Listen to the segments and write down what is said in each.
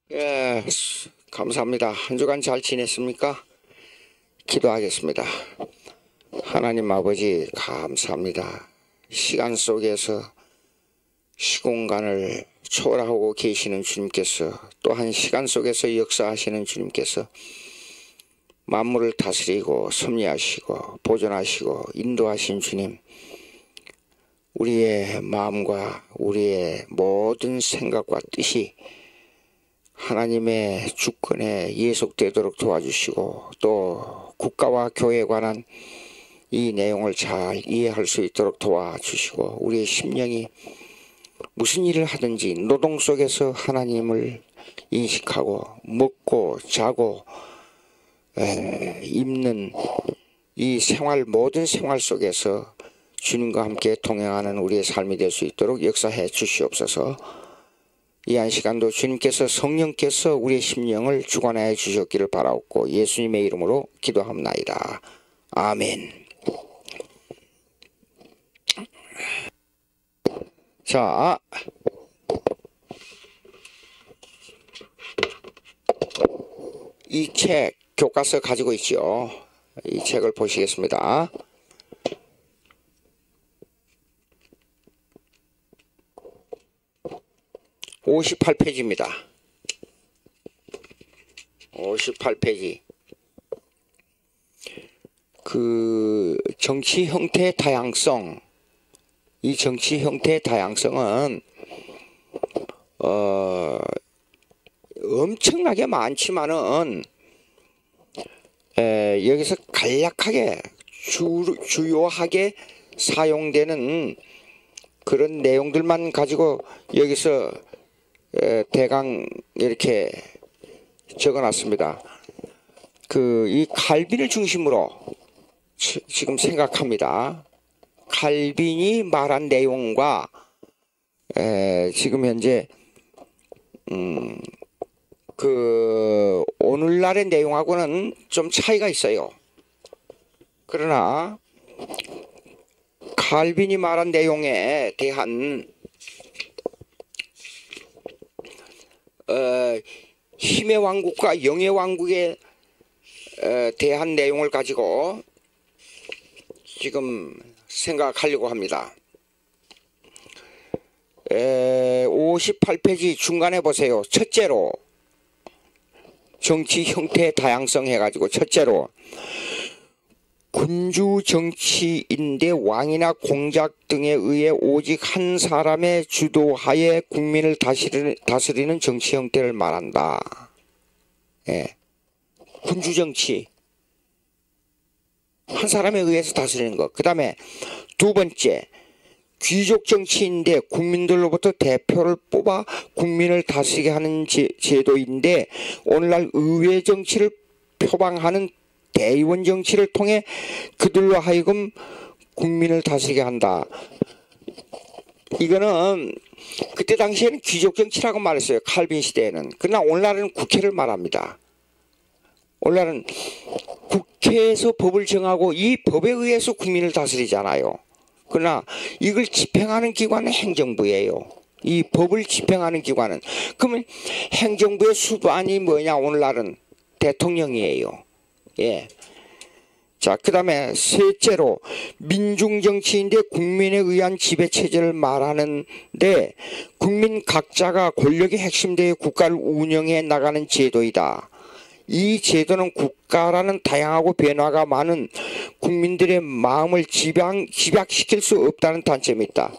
예, 감사합니다. 한 주간 잘 지냈습니까? 기도하겠습니다. 하나님 아버지 감사합니다. 시간 속에서 시공간을 초월하고 계시는 주님께서, 또한 시간 속에서 역사하시는 주님께서 만물을 다스리고 섭리하시고 보존하시고 인도하신 주님, 우리의 마음과 우리의 모든 생각과 뜻이 하나님의 주권에 예속되도록 도와주시고, 또 국가와 교회에 관한 이 내용을 잘 이해할 수 있도록 도와주시고, 우리의 심령이 무슨 일을 하든지 노동 속에서 하나님을 인식하고 먹고 자고 입는 이 생활, 모든 생활 속에서 주님과 함께 동행하는 우리의 삶이 될 수 있도록 역사해 주시옵소서. 이 한 시간도 주님께서, 성령께서 우리의 심령을 주관하여 주셨기를 바라옵고 예수님의 이름으로 기도합나이다. 아멘. 자, 이 책 교과서 가지고 있죠. 이 책을 보시겠습니다. (58페이지입니다) 58페이지. 그 정치 형태의 다양성, 이 정치 형태의 다양성은 엄청나게 많지만은 여기서 간략하게 주요하게 사용되는 그런 내용들만 가지고 여기서 대강 이렇게 적어놨습니다. 이 칼빈을 중심으로 지금 생각합니다. 칼빈이 말한 내용과 지금 현재 오늘날의 내용하고는 좀 차이가 있어요. 그러나 칼빈이 말한 내용에 대한 힘의 왕국과 영의 왕국에 대한 내용을 가지고 지금 생각하려고 합니다. 58페이지 중간에 보세요. 첫째로 정치 형태의 다양성 해가지고, 첫째로 군주 정치인대 왕이나 공작 등에 의해 오직 한 사람의 주도하에 국민을 다스리는 정치 형태를 말한다. 군주 정치, 한 사람에 의해서 다스리는 것. 그 다음에 두 번째, 귀족 정치인데 국민들로부터 대표를 뽑아 국민을 다스리게 하는 제도인데, 오늘날 의회 정치를 표방하는 대의원 정치를 통해 그들로 하여금 국민을 다스리게 한다. 이거는 그때 당시에는 귀족 정치라고 말했어요. 칼빈 시대에는. 그러나 오늘날은 국회를 말합니다. 오늘날은 국회에서 법을 정하고 이 법에 의해서 국민을 다스리잖아요. 그러나 이걸 집행하는 기관은 행정부예요. 이 법을 집행하는 기관은. 그러면 행정부의 수반이 뭐냐? 오늘날은 대통령이에요. 자, 그 다음에 셋째로 민중정치인데 국민에 의한 지배체제를 말하는데, 국민 각자가 권력의 핵심되어 국가를 운영해 나가는 제도이다. 이 제도는 국가라는 다양하고 변화가 많은 국민들의 마음을 집약시킬 수 없다는 단점이 있다.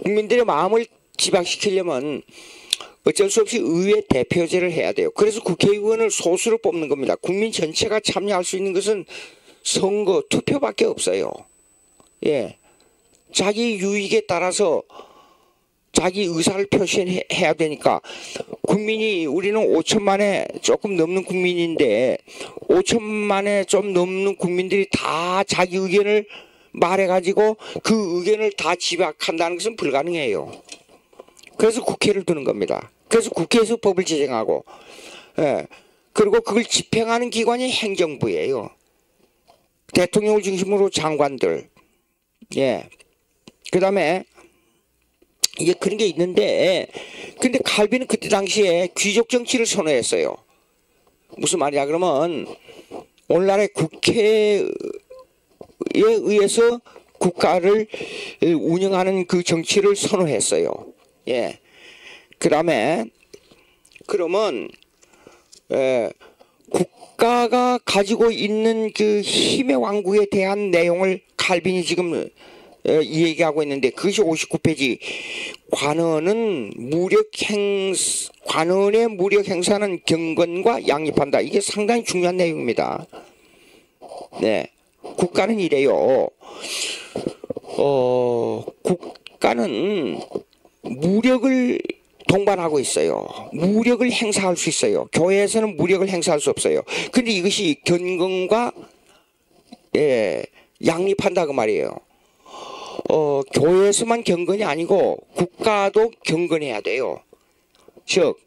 국민들의 마음을 집약시키려면 어쩔 수 없이 의회 대표제를 해야 돼요. 그래서 국회의원을 소수로 뽑는 겁니다. 국민 전체가 참여할 수 있는 것은 선거, 투표밖에 없어요. 자기 유익에 따라서 자기 의사를 표시해야 되니까, 우리는 5천만에 조금 넘는 국민인데 5천만에 좀 넘는 국민들이 다 자기 의견을 말해가지고 그 의견을 다 집약한다는 것은 불가능해요. 그래서 국회를 두는 겁니다. 그래서 국회에서 법을 제정하고, 그리고 그걸 집행하는 기관이 행정부예요. 대통령을 중심으로 장관들. 그 다음에 이게 그런 게 있는데, 근데 칼빈은 그때 당시에 귀족 정치를 선호했어요. 무슨 말이야 그러면 오늘날의 국회에 의해서 국가를 운영하는 그 정치를 선호했어요. 예. 그다음에 그러면 국가가 가지고 있는 그 힘의 왕국에 대한 내용을 칼빈이 지금 얘기하고 있는데, 그것이 59페이지. 관원의 무력 행사는 경건과 양립한다. 이게 상당히 중요한 내용입니다. 네. 국가는 이래요. 국가는 무력을 동반하고 있어요. 무력을 행사할 수 있어요. 교회에서는 무력을 행사할 수 없어요. 근데 이것이 경건과 양립한다 그 말이에요. 교회에서만 경건이 아니고 국가도 경건해야 돼요. 즉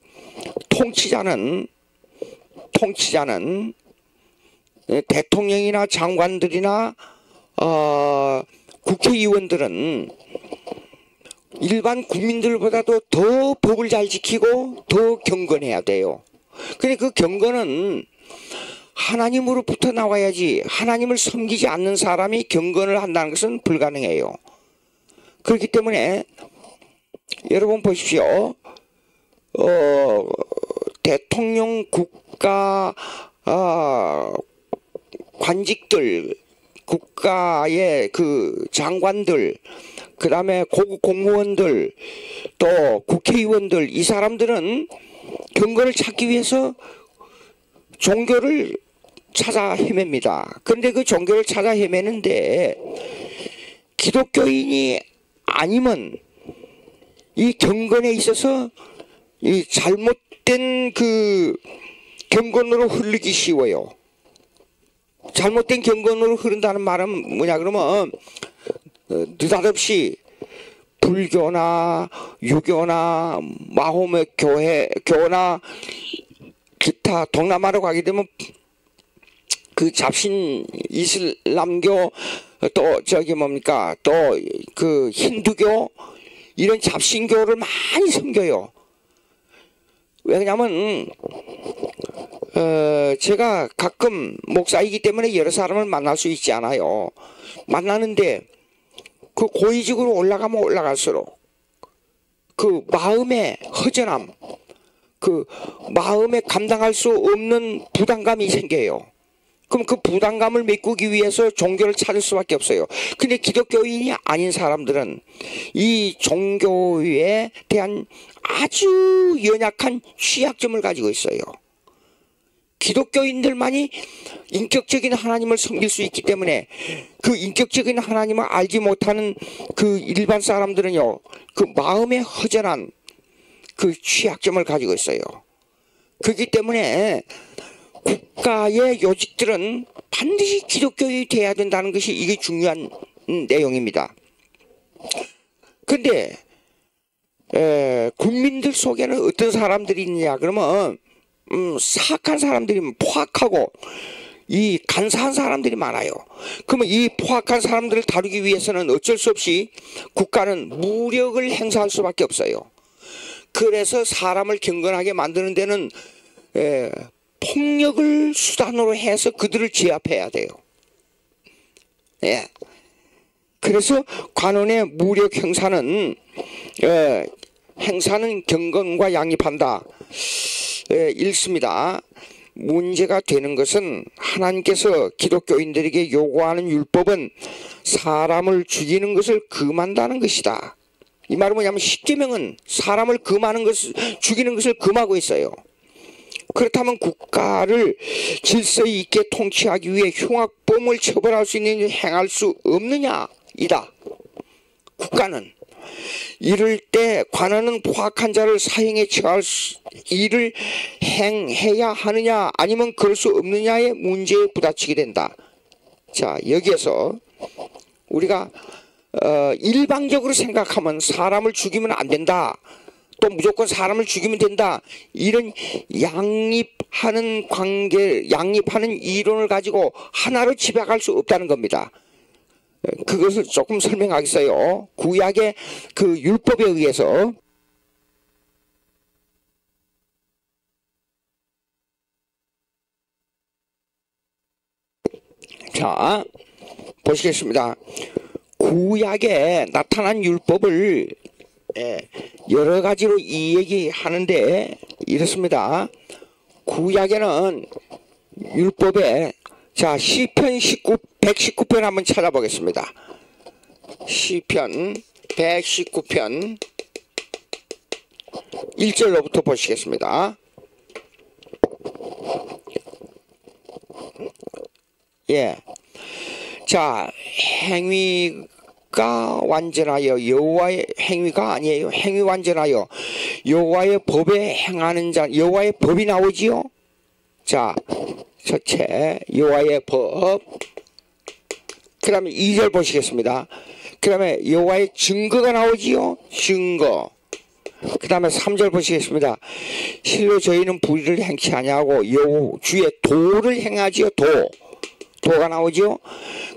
통치자는 대통령이나 장관들이나 국회의원들은 일반 국민들보다도 더 법을 잘 지키고 더 경건해야 돼요. 근데 그 경건은 하나님으로부터 나와야지, 하나님을 섬기지 않는 사람이 경건을 한다는 것은 불가능해요. 그렇기 때문에 여러분 보십시오. 대통령, 국가 관직들, 국가의 그 장관들, 그 다음에 고급 공무원들, 또 국회의원들, 이 사람들은 경건을 찾기 위해서 종교를 찾아 헤맵니다. 그런데 그 종교를 찾아 헤매는데 기독교인이 아니면 이 경건에 있어서 이 잘못된 그 경건으로 흐르기 쉬워요. 잘못된 경건으로 흐른다는 말은 뭐냐 그러면 느닷없이 불교나 유교나 마호메 교나 기타 동남아로 가게 되면 그 잡신 이슬람교, 또 저기 뭡니까, 또 그 힌두교, 이런 잡신교를 많이 섬겨요. 왜냐면 제가 가끔 목사이기 때문에 여러 사람을 만날 수 있지 않아요. 만나는데 그 고위직으로 올라가면 올라갈수록 그 마음의 허전함, 그 마음에 감당할 수 없는 부담감이 생겨요. 그럼 그 부담감을 메꾸기 위해서 종교를 찾을 수밖에 없어요. 근데 기독교인이 아닌 사람들은 이 종교에 대한 아주 연약한 취약점을 가지고 있어요. 기독교인들만이 인격적인 하나님을 섬길 수 있기 때문에 그 인격적인 하나님을 알지 못하는 그 일반 사람들은요, 그 마음의 허전한 그 취약점을 가지고 있어요. 그렇기 때문에 국가의 요직들은 반드시 기독교인이 돼야 된다는 것이 이게 중요한 내용입니다. 근데 국민들 속에는 어떤 사람들이 있느냐 그러면 사악한 사람들이 포악하고 이 간사한 사람들이 많아요. 그러면 이 포악한 사람들을 다루기 위해서는 어쩔 수 없이 국가는 무력을 행사할 수밖에 없어요. 그래서 사람을 경건하게 만드는 데는 폭력을 수단으로 해서 그들을 제압해야 돼요. 예. 그래서 관원의 무력 행사는 경건과 양립한다. 읽습니다. 문제가 되는 것은 하나님께서 기독교인들에게 요구하는 율법은 사람을 죽이는 것을 금한다는 것이다. 이 말은 뭐냐면 십계명은 사람을 죽이는 것을 금하고 있어요. 그렇다면 국가를 질서 있게 통치하기 위해 흉악범을 처벌할 수 있는 일을 행할 수 없느냐 이다. 국가는 이럴 때 관원은 포악한 자를 사형에 처할 일을 행해야 하느냐 아니면 그럴 수 없느냐의 문제에 부딪히게 된다. 자, 여기에서 우리가 일방적으로 생각하면 사람을 죽이면 안 된다, 또 무조건 사람을 죽이면 된다, 이런 양립하는 이론을 가지고 하나로 집약할 수 없다는 겁니다. 그것을 조금 설명하겠어요. 구약의 그 율법에 의해서. 자, 보시겠습니다. 구약에 나타난 율법을 여러 가지로 이야기하는데 이렇습니다. 구약에는 율법에 자 시편 119편 한번 찾아보겠습니다. 시편 119편 1절로부터 보시겠습니다. 예. 자, 행위가 완전하여 여호와의 행위가 아니에요. 행위 완전하여 여호와의 법에 행하는 자, 여호와의 법이 나오지요. 자, 첫째 여호와의 법. 그 다음에 2절 보시겠습니다. 그 다음에 여호와의 증거가 나오지요. 증거. 그 다음에 3절 보시겠습니다. 실로 저희는 불의를 행치 아니하고 주의 도를 행하지요. 도가 나오지요.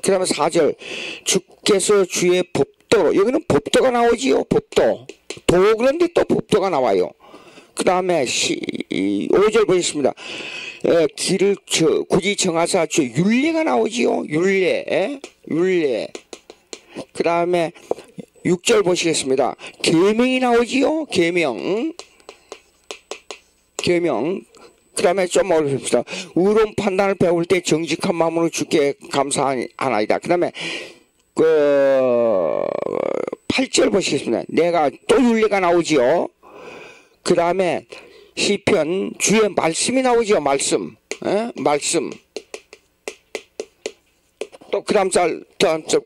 그 다음에 4절 주께서 주의 법도, 여기는 법도가 나오지요. 법도. 도 그런데 또 법도가 나와요. 그 다음에 5절 보겠습니다. 길을 굳이 정하사 주의 율례가 나오지요. 율례. 그 다음에 6절 보시겠습니다. 계명이 나오지요. 계명. 그 다음에 좀 어렵습니다. 의로운 판단을 배울 때 정직한 마음으로 주께 감사하나이다. 그 다음에 8절 보시겠습니다. 내가 또 율례가 나오지요. 그 다음에 시편 주의 말씀이 나오지요. 말씀. 또 그 다음 절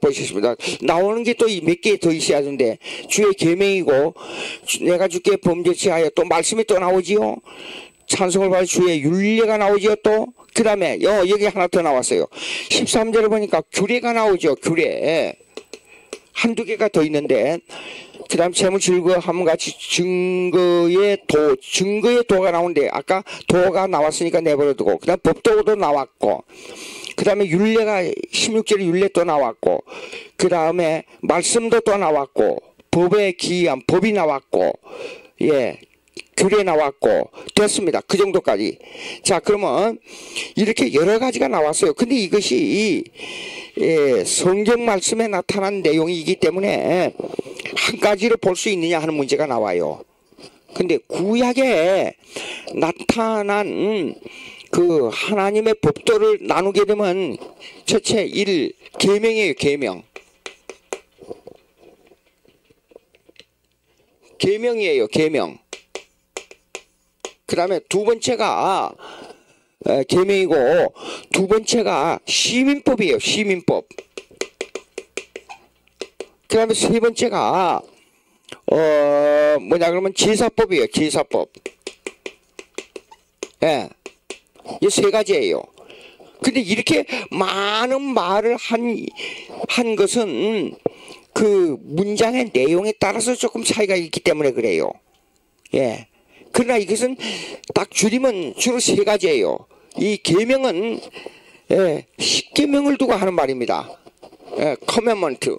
보시겠습니다. 나오는 게 또 몇 개 더 있어야 하는데 주의 계명이고 내가 주께 범죄치 하여 또 말씀이 또 나오지요. 찬송을 받아 주의 율례가 나오지요. 또 그 다음에 여기 하나 더 나왔어요. 13절에 보니까 규례가 나오죠. 규례. 한두 개가 더 있는데 그 다음 재물 즐거함 같이 증거의 도가 나오는데 아까 도가 나왔으니까 내버려두고 그 다음 법도도 나왔고 그 다음에 율례가 16절에 율례 또 나왔고 그 다음에 말씀도 또 나왔고 법의 기이함 법이 나왔고 예 규례 나왔고 됐습니다. 그 정도까지. 자 그러면 이렇게 여러 가지가 나왔어요. 근데 이것이 성경 말씀에 나타난 내용이기 때문에 한 가지로 볼 수 있느냐 하는 문제가 나와요. 근데 구약에 나타난 그 하나님의 법도를 나누게 되면 첫째 1 계명이에요. 계명이에요. 계명. 그 다음에 두 번째가 계명이고 두 번째가 시민법이에요. 시민법. 그 다음에 세 번째가 뭐냐 그러면 제사법이에요. 제사법. 예. 이 세 가지예요. 근데 이렇게 많은 말을 한 것은 그 문장의 내용에 따라서 조금 차이가 있기 때문에 그래요. 예. 그러나 이것은 딱 줄이면 주로 세 가지예요. 이 계명은 십계명을 두고 하는 말입니다. 커맨먼트.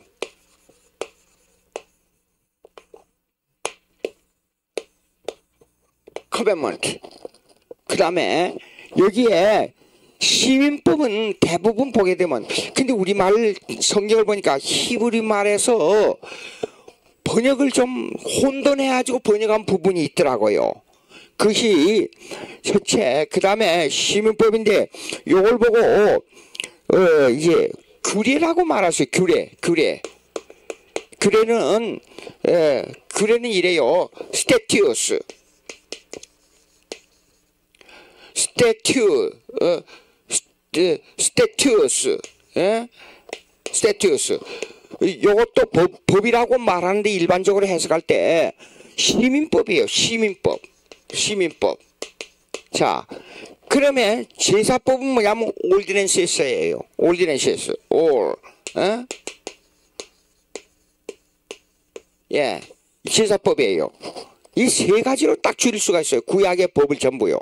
그 다음에 여기에 시민법은 대부분 보게 되면 근데 우리말 성경을 보니까 히브리 말에서 번역을 좀 혼돈해가지고 번역한 부분이 있더라고요. 그것이 첫째 그 다음에 시민법인데 요걸 보고 이제 규례라고 말하세요. 규례는 이래요. 스태튜스 요것도 법이라고 말하는데 일반적으로 해석할 때 시민법이에요. 시민법. 자 그러면 제사법은 뭐냐면 올디넨시스예요. 올디넨시스. 예, 제사법이에요. 이 세 가지로 딱 줄일 수가 있어요. 구약의 법을 전부요.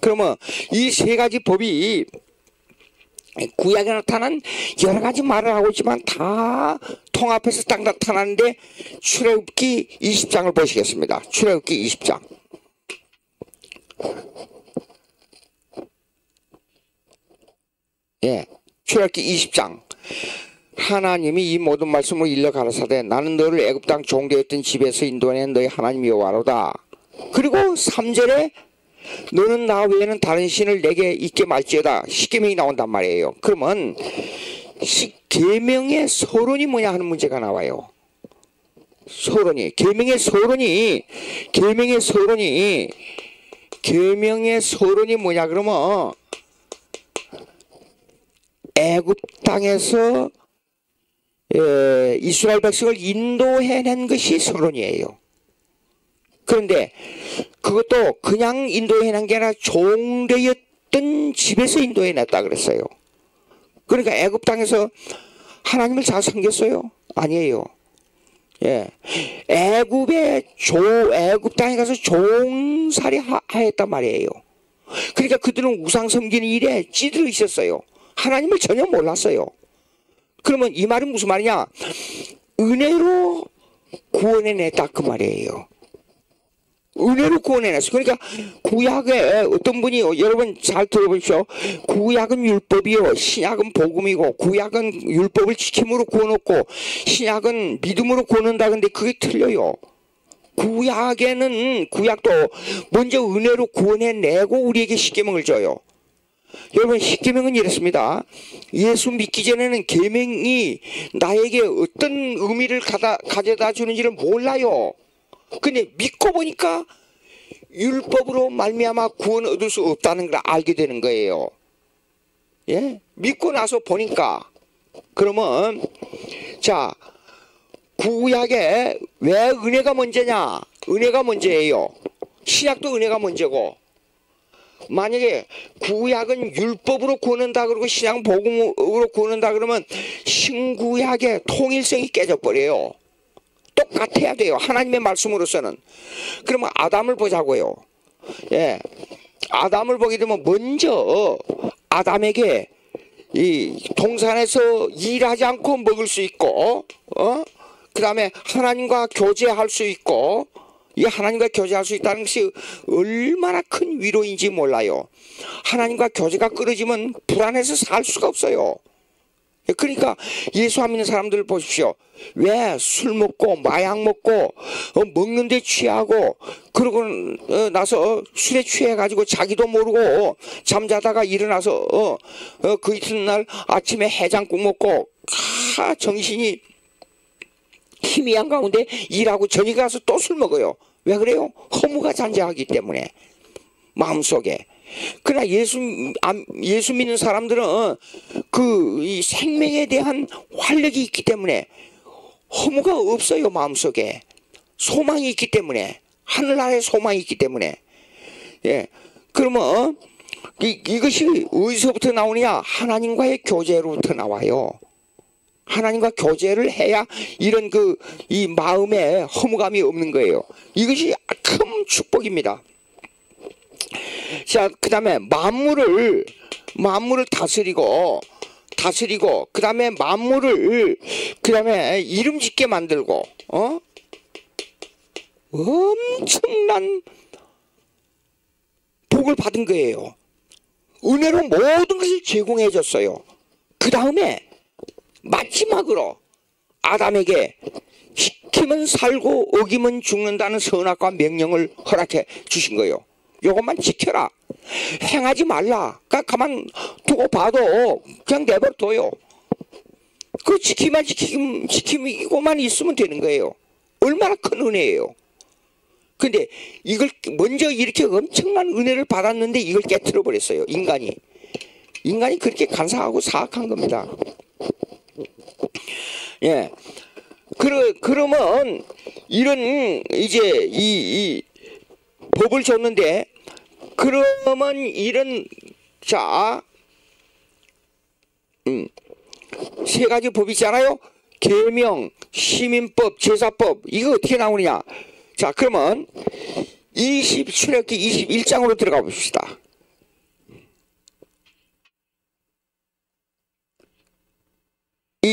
그러면 이 세 가지 법이 구약에 나타난 여러 가지 말을 하고 있지만 다 통합해서 딱 나타나는데 출애굽기 20장을 보시겠습니다. 출애굽기 20장. 예, 출애굽기 20장. 하나님이 이 모든 말씀을 일러 가라사대 나는 너를 애굽 땅 종되었던 집에서 인도해낸 너희 하나님 여호와로다. 그리고 3절에 너는 나 외에는 다른 신을 내게 있게 말지어다. 십계명이 나온단 말이에요. 그러면 계명의 서론이 뭐냐 하는 문제가 나와요. 서론이 계명의 서론이 뭐냐 그러면 애굽 땅에서 이스라엘 백성을 인도해낸 것이 서론이에요. 그런데 그것도 그냥 인도해낸 게 아니라 종되었던 집에서 인도해냈다 그랬어요. 그러니까 애굽 땅에서 하나님을 잘 섬겼어요? 아니에요. 예, 애굽 땅에 가서 종살이 하였단 말이에요. 그러니까 그들은 우상 섬기는 일에 찌들어 있었어요. 하나님을 전혀 몰랐어요. 그러면 이 말은 무슨 말이냐? 은혜로 구원해냈다 그 말이에요. 은혜로 구원해냈어. 그러니까 구약에 어떤 분이 여러분 잘 들어보십시오. 구약은 율법이요, 신약은 복음이고, 구약은 율법을 지킴으로 구원했고 신약은 믿음으로 구원한다. 근데 그게 틀려요. 구약도 먼저 은혜로 구원해내고 우리에게 십계명을 줘요. 여러분 십계명은 이렇습니다. 예수 믿기 전에는 계명이 나에게 어떤 의미를 가져다 주는지를 몰라요. 근데 믿고 보니까 율법으로 말미암아 구원 얻을 수 없다는 걸 알게 되는 거예요. 예? 믿고 나서 보니까 그러면 자 구약에 왜 은혜가 먼저냐? 은혜가 먼저예요. 신약도 은혜가 먼저고 만약에 구약은 율법으로 구원한다 그러고 신약은 복음으로 구원한다 그러면 신구약의 통일성이 깨져버려요. 똑같아야 돼요. 하나님의 말씀으로서는. 그러면 아담을 보자고요. 예, 아담을 보게 되면 먼저 아담에게 이 동산에서 일하지 않고 먹을 수 있고, 그 다음에 하나님과 교제할 수 있고, 이 하나님과 교제할 수 있다는 것이 얼마나 큰 위로인지 몰라요. 하나님과 교제가 끊어지면 불안해서 살 수가 없어요. 그러니까 예수 안 믿는 사람들 보십시오. 왜 술 먹고 마약 먹고 먹는 데 취하고 그러고 나서 술에 취해가지고 자기도 모르고 잠자다가 일어나서 그 이튿날 아침에 해장국 먹고 정신이 희미한 가운데 일하고 저녁에 가서 또 술 먹어요. 왜 그래요? 허무가 잔재하기 때문에 마음속에. 그러나 예수 믿는 사람들은 이 생명에 대한 활력이 있기 때문에 허무가 없어요. 마음속에 소망이 있기 때문에, 하늘나라에 소망이 있기 때문에. 예, 그러면 이것이 어디서부터 나오느냐? 하나님과의 교제로부터 나와요. 하나님과 교제를 해야 이런 이 마음에 허무감이 없는 거예요. 이것이 큰 축복입니다. 자, 그 다음에 만물을 다스리고 그 다음에 만물을 그 다음에 이름 짓게 만들고 엄청난 복을 받은 거예요. 은혜로 모든 것을 제공해 줬어요. 그 다음에 마지막으로 아담에게 지키면 살고 어기면 죽는다는 선악과 명령을 허락해 주신 거예요. 요것만 지켜라. 행하지 말라. 가만 두고 봐도 그냥 내버려둬요. 그 지키고만 있으면 되는 거예요. 얼마나 큰 은혜예요. 근데 이걸 먼저 이렇게 엄청난 은혜를 받았는데 이걸 깨트려 버렸어요. 인간이 그렇게 간사하고 사악한 겁니다. 예. 그러면 이런 이제 이 법을 줬는데, 그러면 이런 세 가지 법이 있잖아요. 계명, 시민법, 제사법. 이거 어떻게 나오느냐? 자, 그러면 출애굽기 21장으로 들어가 봅시다.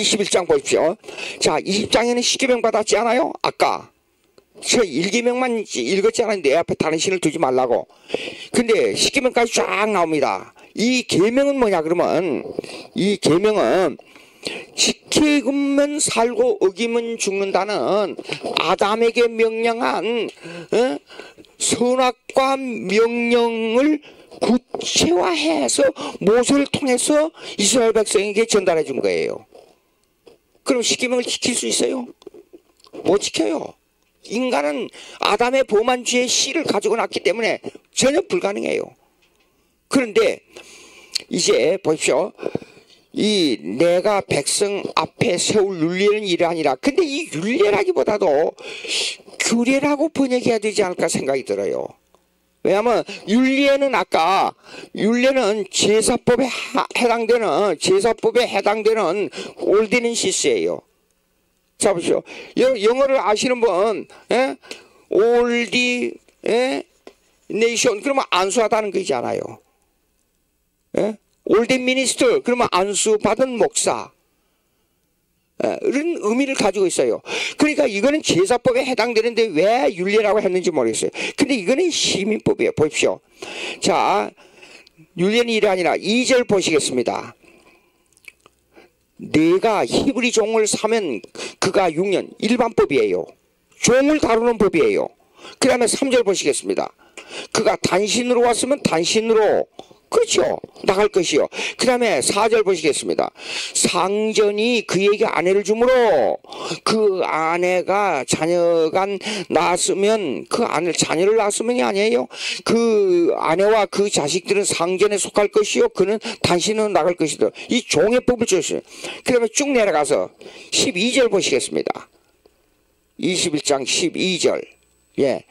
21장 보십시오. 자, 20장에는 십계명 받았지 않아요? 아까 저 1계명만 읽었지 않아요? 내 앞에 다른 신을 두지 말라고. 근데 십계명까지 쫙 나옵니다. 이 계명은 뭐냐 그러면, 이 계명은 지키면 살고 어기면 죽는다는 아담에게 명령한 선악과 명령을 구체화해서 모세를 통해서 이스라엘 백성에게 전달해 준 거예요. 그럼 십계명을 지킬 수 있어요? 못 지켜요. 인간은 아담의 범한 죄의 씨를 가지고 났기 때문에 전혀 불가능해요. 그런데 이제 보십시오. 이 내가 백성 앞에 세울 윤례는 이래 아니라, 근데 이 윤례라기보다도 규례라고 번역해야 되지 않을까 생각이 들어요. 왜냐하면 윤례는 아까 윤례는 제사법에 해당되는 올디넌시스예요. 자 보시오. 영어를 아시는 분, 올디네이션 그러면 안수하다는 거잖아요. 올덴 미니스터 그러면 안수받은 목사, 이런 의미를 가지고 있어요. 그러니까 이거는 제사법에 해당되는데 왜 율례라고 했는지 모르겠어요. 근데 이거는 시민법이에요. 보십시오. 자, 율례는 이래 아니라 2절 보시겠습니다. 내가 히브리 종을 사면 그가 6년, 일반법이에요. 종을 다루는 법이에요. 그 다음에 3절 보시겠습니다. 그가 단신으로 왔으면 단신으로, 그렇죠, 나갈 것이요. 그 다음에 4절 보시겠습니다. 상전이 그에게 아내를 주므로 그 아내가 자녀가 낳았으면, 그 자녀를 낳았으면이 아니에요. 그 아내와 그 자식들은 상전에 속할 것이요 그는 단신으로 나갈 것이다. 이 종의 법을 줬어요. 그 다음에 쭉 내려가서 12절 보시겠습니다. 21장 12절. 예.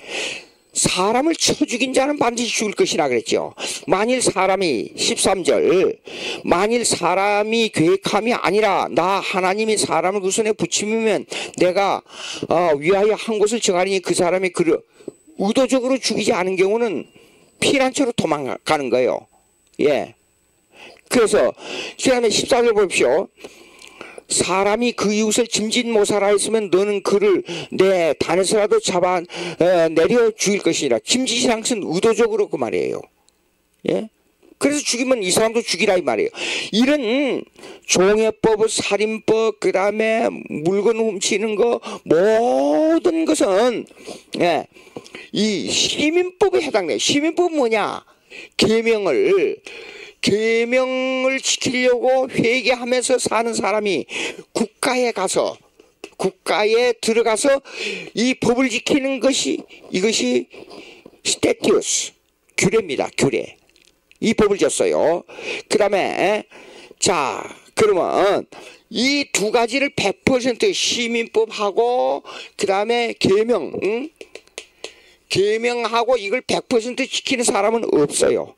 사람을 쳐 죽인 자는 반드시 죽을 것이라 그랬죠. 만일 사람이 13절, 만일 사람이 계획함이 아니라 나 하나님이 사람을 그 손에 붙임이면 내가 위하여 한 곳을 정하리니 그 사람이 그를 의도적으로 죽이지 않은 경우는 피난처로 도망가는 거예요. 예. 그래서 그 다음에 14절 보십시오. 사람이 그 이웃을 짐짓 못살아 했으면 너는 그를 내 단에서라도 잡아 내려 죽일 것이니라. 짐짓이란 것은 의도적으로 그 말이에요. 예? 그래서 죽이면 이 사람도 죽이라 이 말이에요. 이런 종회법, 살인법, 그 다음에 물건 훔치는 거 모든 것은 이 시민법에 해당돼요. 시민법은 뭐냐? 계명을 지키려고 회개하면서 사는 사람이 국가에 들어가서 이 법을 지키는 것이, 이것이 스태티우스, 규례입니다. 규례. 이 법을 줬어요. 그 다음에 자 그러면 이 두 가지를 100% 시민법하고 그 다음에 계명하고 이걸 100% 지키는 사람은 없어요.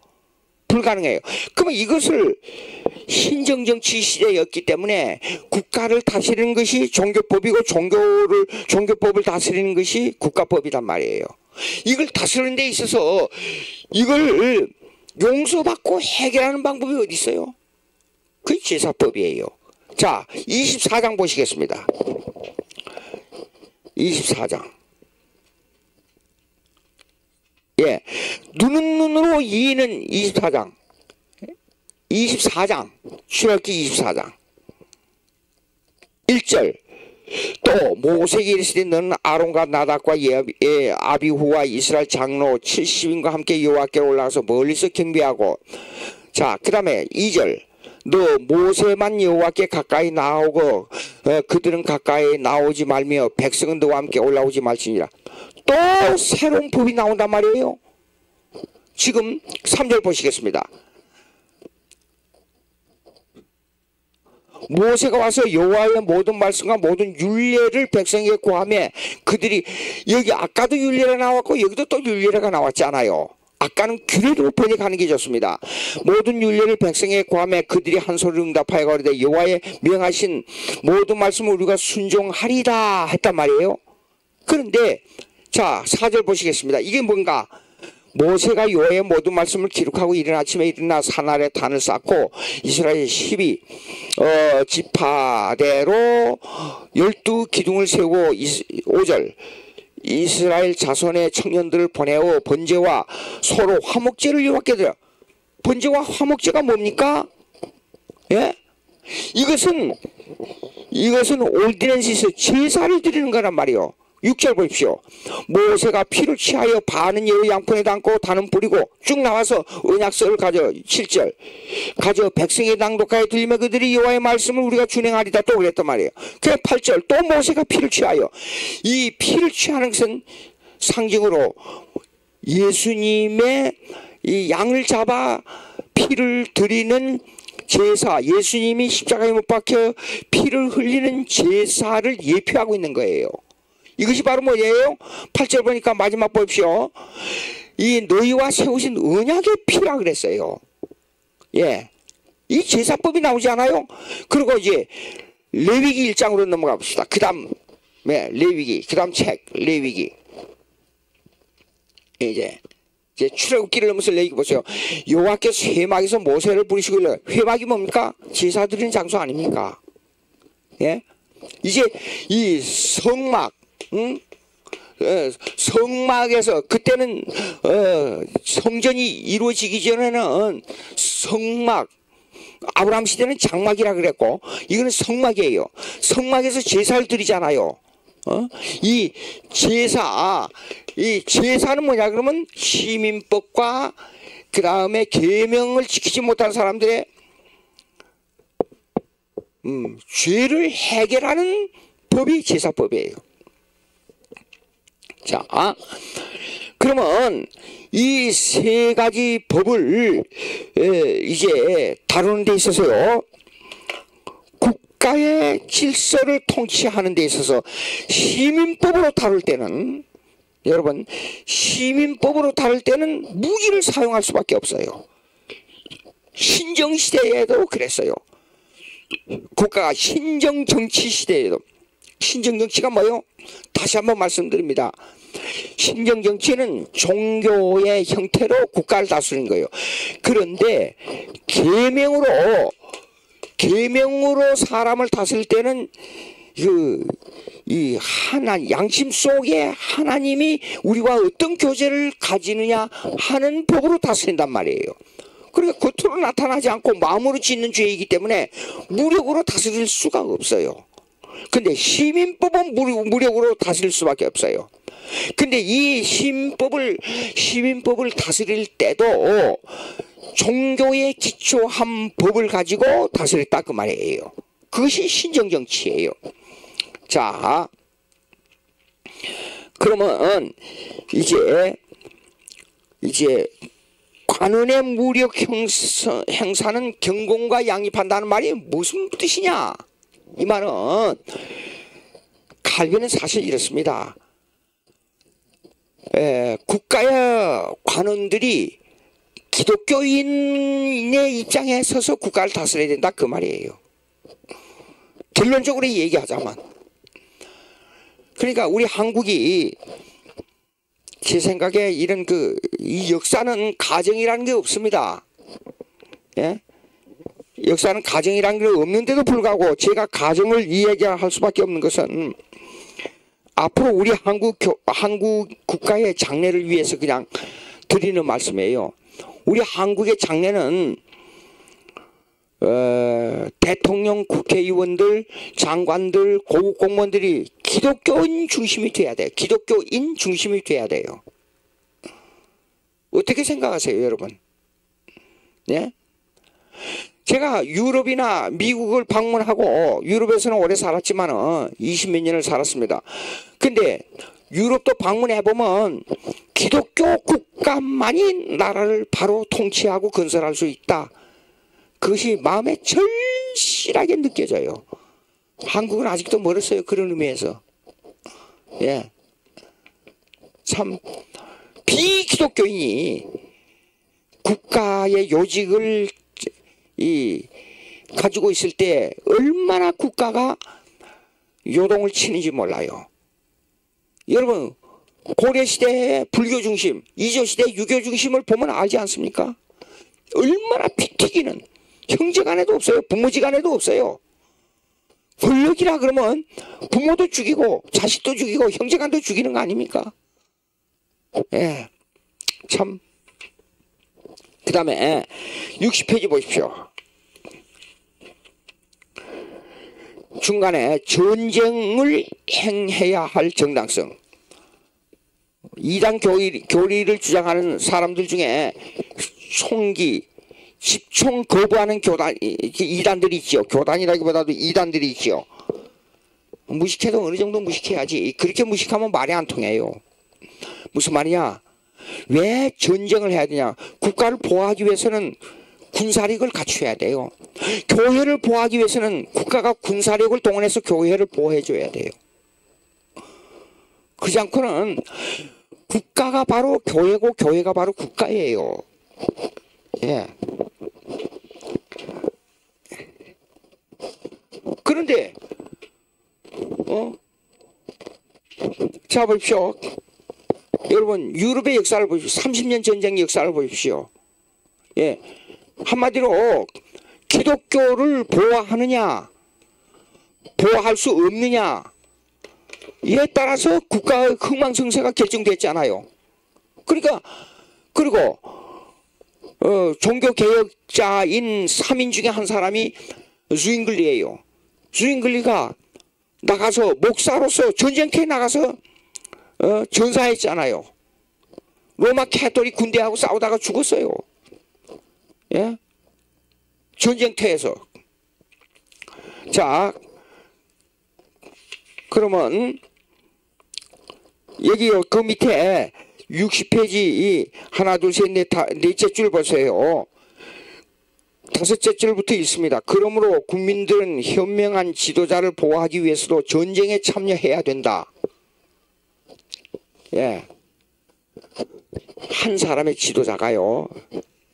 불가능해요. 그러면 이것을 신정정치 시대였기 때문에 국가를 다스리는 것이 종교법이고 종교법을 다스리는 것이 국가법이란 말이에요. 이걸 다스리는 데 있어서 이걸 용서받고 해결하는 방법이 어디 있어요? 그게 제사법이에요. 자, 24장 보시겠습니다. 24장. 예, 눈은 눈으로 이의는 24장 출애굽기 24장 1절. 또 모세에게 이르시되 너는 아론과 나답과 아비후와 이스라엘 장로 70인과 함께 여호와께로 올라가서 멀리서 경배하고. 자, 그 다음에 2절. 너 모세만 여호와께 가까이 나오고 그들은 가까이 나오지 말며 백성은 너와 함께 올라오지 말지니라. 또 새로운 법이 나온단 말이에요. 지금 3절 보시겠습니다. 모세가 와서 여호와의 모든 말씀과 모든 율례를 백성에게 고하며 그들이, 여기 아까도 율례가 나왔고 여기도 또 율례가 나왔잖아요. 아까는 규례로 번역하는 게 좋습니다. 모든 율례를 백성에게 고하며 그들이 한 소리를 응답하여 가로되 여호와의 명하신 모든 말씀을 우리가 순종하리다 했단 말이에요. 그런데 자 4절 보시겠습니다. 이게 뭔가? 모세가 여호와의 모든 말씀을 기록하고 이른 아침에 일어나 산 아래 단을 쌓고 이스라엘 12 지파대로 12 기둥을 세우고 5절 이스라엘 자손의 청년들을 보내어 번제와 소로 화목제를 여호와께 드려. 번제와 화목제가 뭡니까? 예? 이것은 올디넨시스 제사를 드리는 거란 말이요. 6절 보십시오. 모세가 피를 취하여 반은 여호와 양푼에 담고 다는 뿌리고 쭉 나와서 언약서를 가져 7절 가져 백성의 낭독하여 들리며 그들이 여호와의 말씀을 우리가 준행하리다 또 그랬단 말이에요. 그 8절 또 모세가 피를 취하여 이 피를 취하는 것은 상징으로 예수님의 이 양을 잡아 피를 드리는 제사, 예수님이 십자가에 못 박혀 피를 흘리는 제사를 예표하고 있는 거예요. 이것이 바로 뭐예요? 8절 보니까 마지막 보십시오. 이 너희와 세우신 언약의 피라 그랬어요. 예. 이 제사법이 나오지 않아요? 그리고 이제 레위기 1장으로 넘어가 봅시다. 그 다음, 네, 레위기, 그 다음 책, 레위기. 이제 출애굽기를 넘어서 레위기 보세요. 여호와께서 회막에서 모세를 부르시길래 회막이 뭡니까? 제사 드리는 장소 아닙니까? 예? 이제 이 성막, 성막에서 그때는 성전이 이루어지기 전에는 성막 아브라함 시대는 장막이라 그랬고 이거는 성막이에요. 성막에서 제사를 드리잖아요. 이 제사는 뭐냐 그러면 시민법과 그 다음에 계명을 지키지 못한 사람들의 죄를 해결하는 법이 제사법이에요. 자, 그러면 이 세 가지 법을 이제 다루는 데 있어서요. 국가의 질서를 통치하는 데 있어서 시민법으로 다룰 때는 여러분 시민법으로 다룰 때는 무기를 사용할 수밖에 없어요. 신정시대에도 그랬어요. 국가가 신정정치시대에도 신정정치가 뭐예요? 다시 한번 말씀드립니다. 신정정치는 종교의 형태로 국가를 다스리는 거예요. 그런데 계명으로 사람을 다스릴 때는 이 양심 속에 하나님이 우리와 어떤 교제를 가지느냐 하는 법으로 다스린단 말이에요. 그러니까 겉으로 나타나지 않고 마음으로 짓는 죄이기 때문에 무력으로 다스릴 수가 없어요. 근데 시민법은 무력으로 다스릴 수밖에 없어요. 근데 이 시민법을 다스릴 때도 종교에 기초한 법을 가지고 다스렸다 그 말이에요. 그것이 신정정치예요. 자, 그러면 이제 관원의 무력 행사는 경공과 양립한다는 말이 무슨 뜻이냐? 이 말은 칼빈은 사실 이렇습니다. 국가의 관원들이 기독교인의 입장에 서서 국가를 다스려야 된다 그 말이에요. 결론적으로 얘기하자면 그러니까 우리 한국이 제 생각에 이런 이 역사는 가정이라는 게 없습니다. 예? 역사는 가정이라는 게 없는데도 불구하고 제가 가정을 이야기할 수밖에 없는 것은 앞으로 우리 한국 국가의 장래를 위해서 그냥 드리는 말씀이에요. 우리 한국의 장래는 대통령, 국회의원들, 장관들, 고급 공무원들이 기독교인 중심이 돼야 돼요. 기독교인 중심이 돼야 돼요. 어떻게 생각하세요, 여러분? 네? 제가 유럽이나 미국을 방문하고 유럽에서는 오래 살았지만 20몇 년을 살았습니다. 근데 유럽도 방문해보면 기독교 국가만이 나라를 바로 통치하고 건설할 수 있다. 그것이 마음에 절실하게 느껴져요. 한국은 아직도 멀었어요. 그런 의미에서. 예. 참 비기독교인이 국가의 요직을 가지고 있을 때 얼마나 국가가 요동을 치는지 몰라요. 여러분 고려시대의 불교 중심, 이조시대 유교 중심을 보면 알지 않습니까? 얼마나 피 튀기는, 형제간에도 없어요. 부모지간에도 없어요. 권력이라 그러면 부모도 죽이고 자식도 죽이고 형제간도 죽이는 거 아닙니까? 예, 참. 그 다음에 60페이지 보십시오. 중간에 전쟁을 행해야 할 정당성. 이단 교리를 주장하는 사람들 중에 총기, 집총 거부하는 이단들이 있죠. 교단이라기보다도 이단들이 있죠. 무식해도 어느 정도 무식해야지. 그렇게 무식하면 말이 안 통해요. 무슨 말이냐? 왜 전쟁을 해야 되냐? 국가를 보호하기 위해서는 군사력을 갖춰야 돼요. 교회를 보호하기 위해서는 국가가 군사력을 동원해서 교회를 보호해줘야 돼요. 그렇지 않고는 국가가 바로 교회고 교회가 바로 국가예요. 예. 그런데 자 보십시오. 여러분 유럽의 역사를 보십시오. 30년 전쟁 역사를 보십시오. 예. 한마디로 기독교를 보호하느냐 보호할 수 없느냐 이에 따라서 국가의 흥망성쇠가 결정됐잖아요. 그러니까 그리고 종교개혁자인 3인 중에 한 사람이 주잉글리예요. 주잉글리가 나가서 목사로서 전쟁터에 나가서 전사했잖아요. 로마 캐톨릭 군대하고 싸우다가 죽었어요. 예? 전쟁터에서. 자, 그러면 여기 그 밑에 60페이지 하나 둘 셋 넷째 줄 보세요. 다섯째 줄부터 있습니다. 그러므로 국민들은 현명한 지도자를 보호하기 위해서도 전쟁에 참여해야 된다. 예. 한 사람의 지도자가요.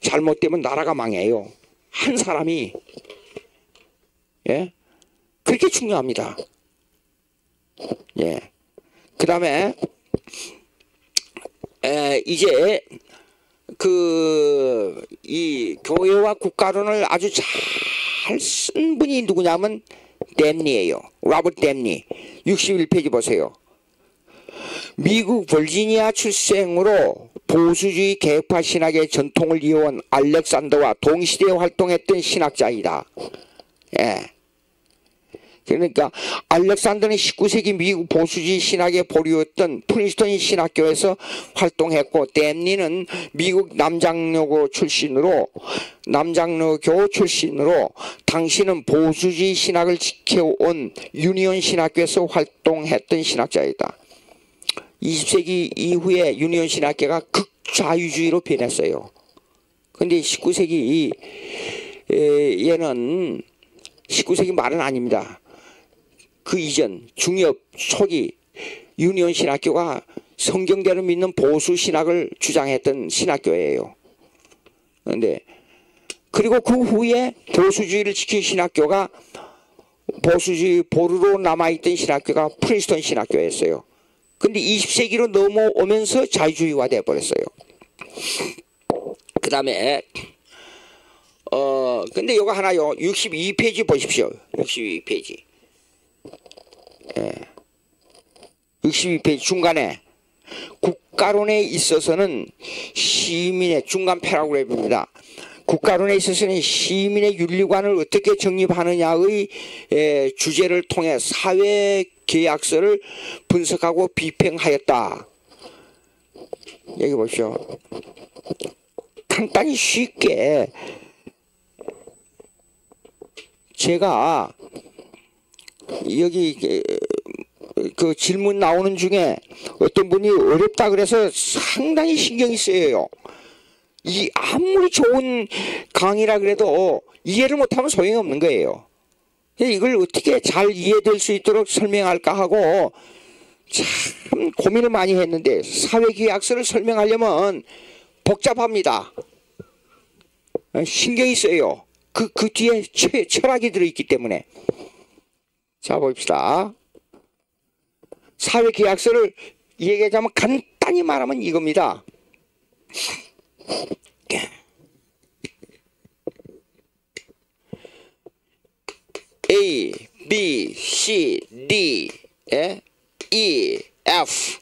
잘못되면 나라가 망해요. 한 사람이. 예. 그렇게 중요합니다. 예. 그 다음에 이제 이 교회와 국가론을 아주 잘 쓴 분이 누구냐면 댐니예요. 로버트 댐니. 61페이지 보세요. 미국 버지니아 출생으로 보수주의 개혁파 신학의 전통을 이어온 알렉산더와 동시대에 활동했던 신학자이다. 예. 그러니까 알렉산더는 19세기 미국 보수주의 신학의 보류였던 프린스턴 신학교에서 활동했고 댐니는 미국 남장로교 출신으로 당시는 보수주의 신학을 지켜온 유니온 신학교에서 활동했던 신학자이다. 20세기 이후에 유니온 신학교가 극자유주의로 변했어요. 그런데 19세기 얘는 19세기 말은 아닙니다. 그 이전 중엽 초기 유니온 신학교가 성경대로 믿는 보수 신학을 주장했던 신학교예요. 그런데 그리고 그 후에 보수주의를 지킨 신학교가 보수주의 보루로 남아있던 신학교가 프린스턴 신학교였어요. 근데 20세기로 넘어오면서 자유주의화 되어버렸어요. 그 다음에 근데 이거 하나요. 62페이지 보십시오. 62페이지. 예. 62페이지 중간에 국가론에 있어서는 시민의 중간 패러그래프입니다. 국가론에 있어서는 시민의 윤리관을 어떻게 정립하느냐의 주제를 통해 사회계약서를 분석하고 비평하였다. 여기 보십시오. 간단히 쉽게 제가 여기 그 질문 나오는 중에 어떤 분이 어렵다 그래서 상당히 신경이 쓰여요. 이 아무리 좋은 강의라 그래도 이해를 못하면 소용이 없는 거예요. 이걸 어떻게 잘 이해될 수 있도록 설명할까 하고 참 고민을 많이 했는데 사회계약서를 설명하려면 복잡합니다. 신경이 쓰여요. 그 뒤에 철학이 들어있기 때문에. 자 봅시다. 사회계약서를 얘기하자면 간단히 말하면 이겁니다. A, B, C, D, E, F,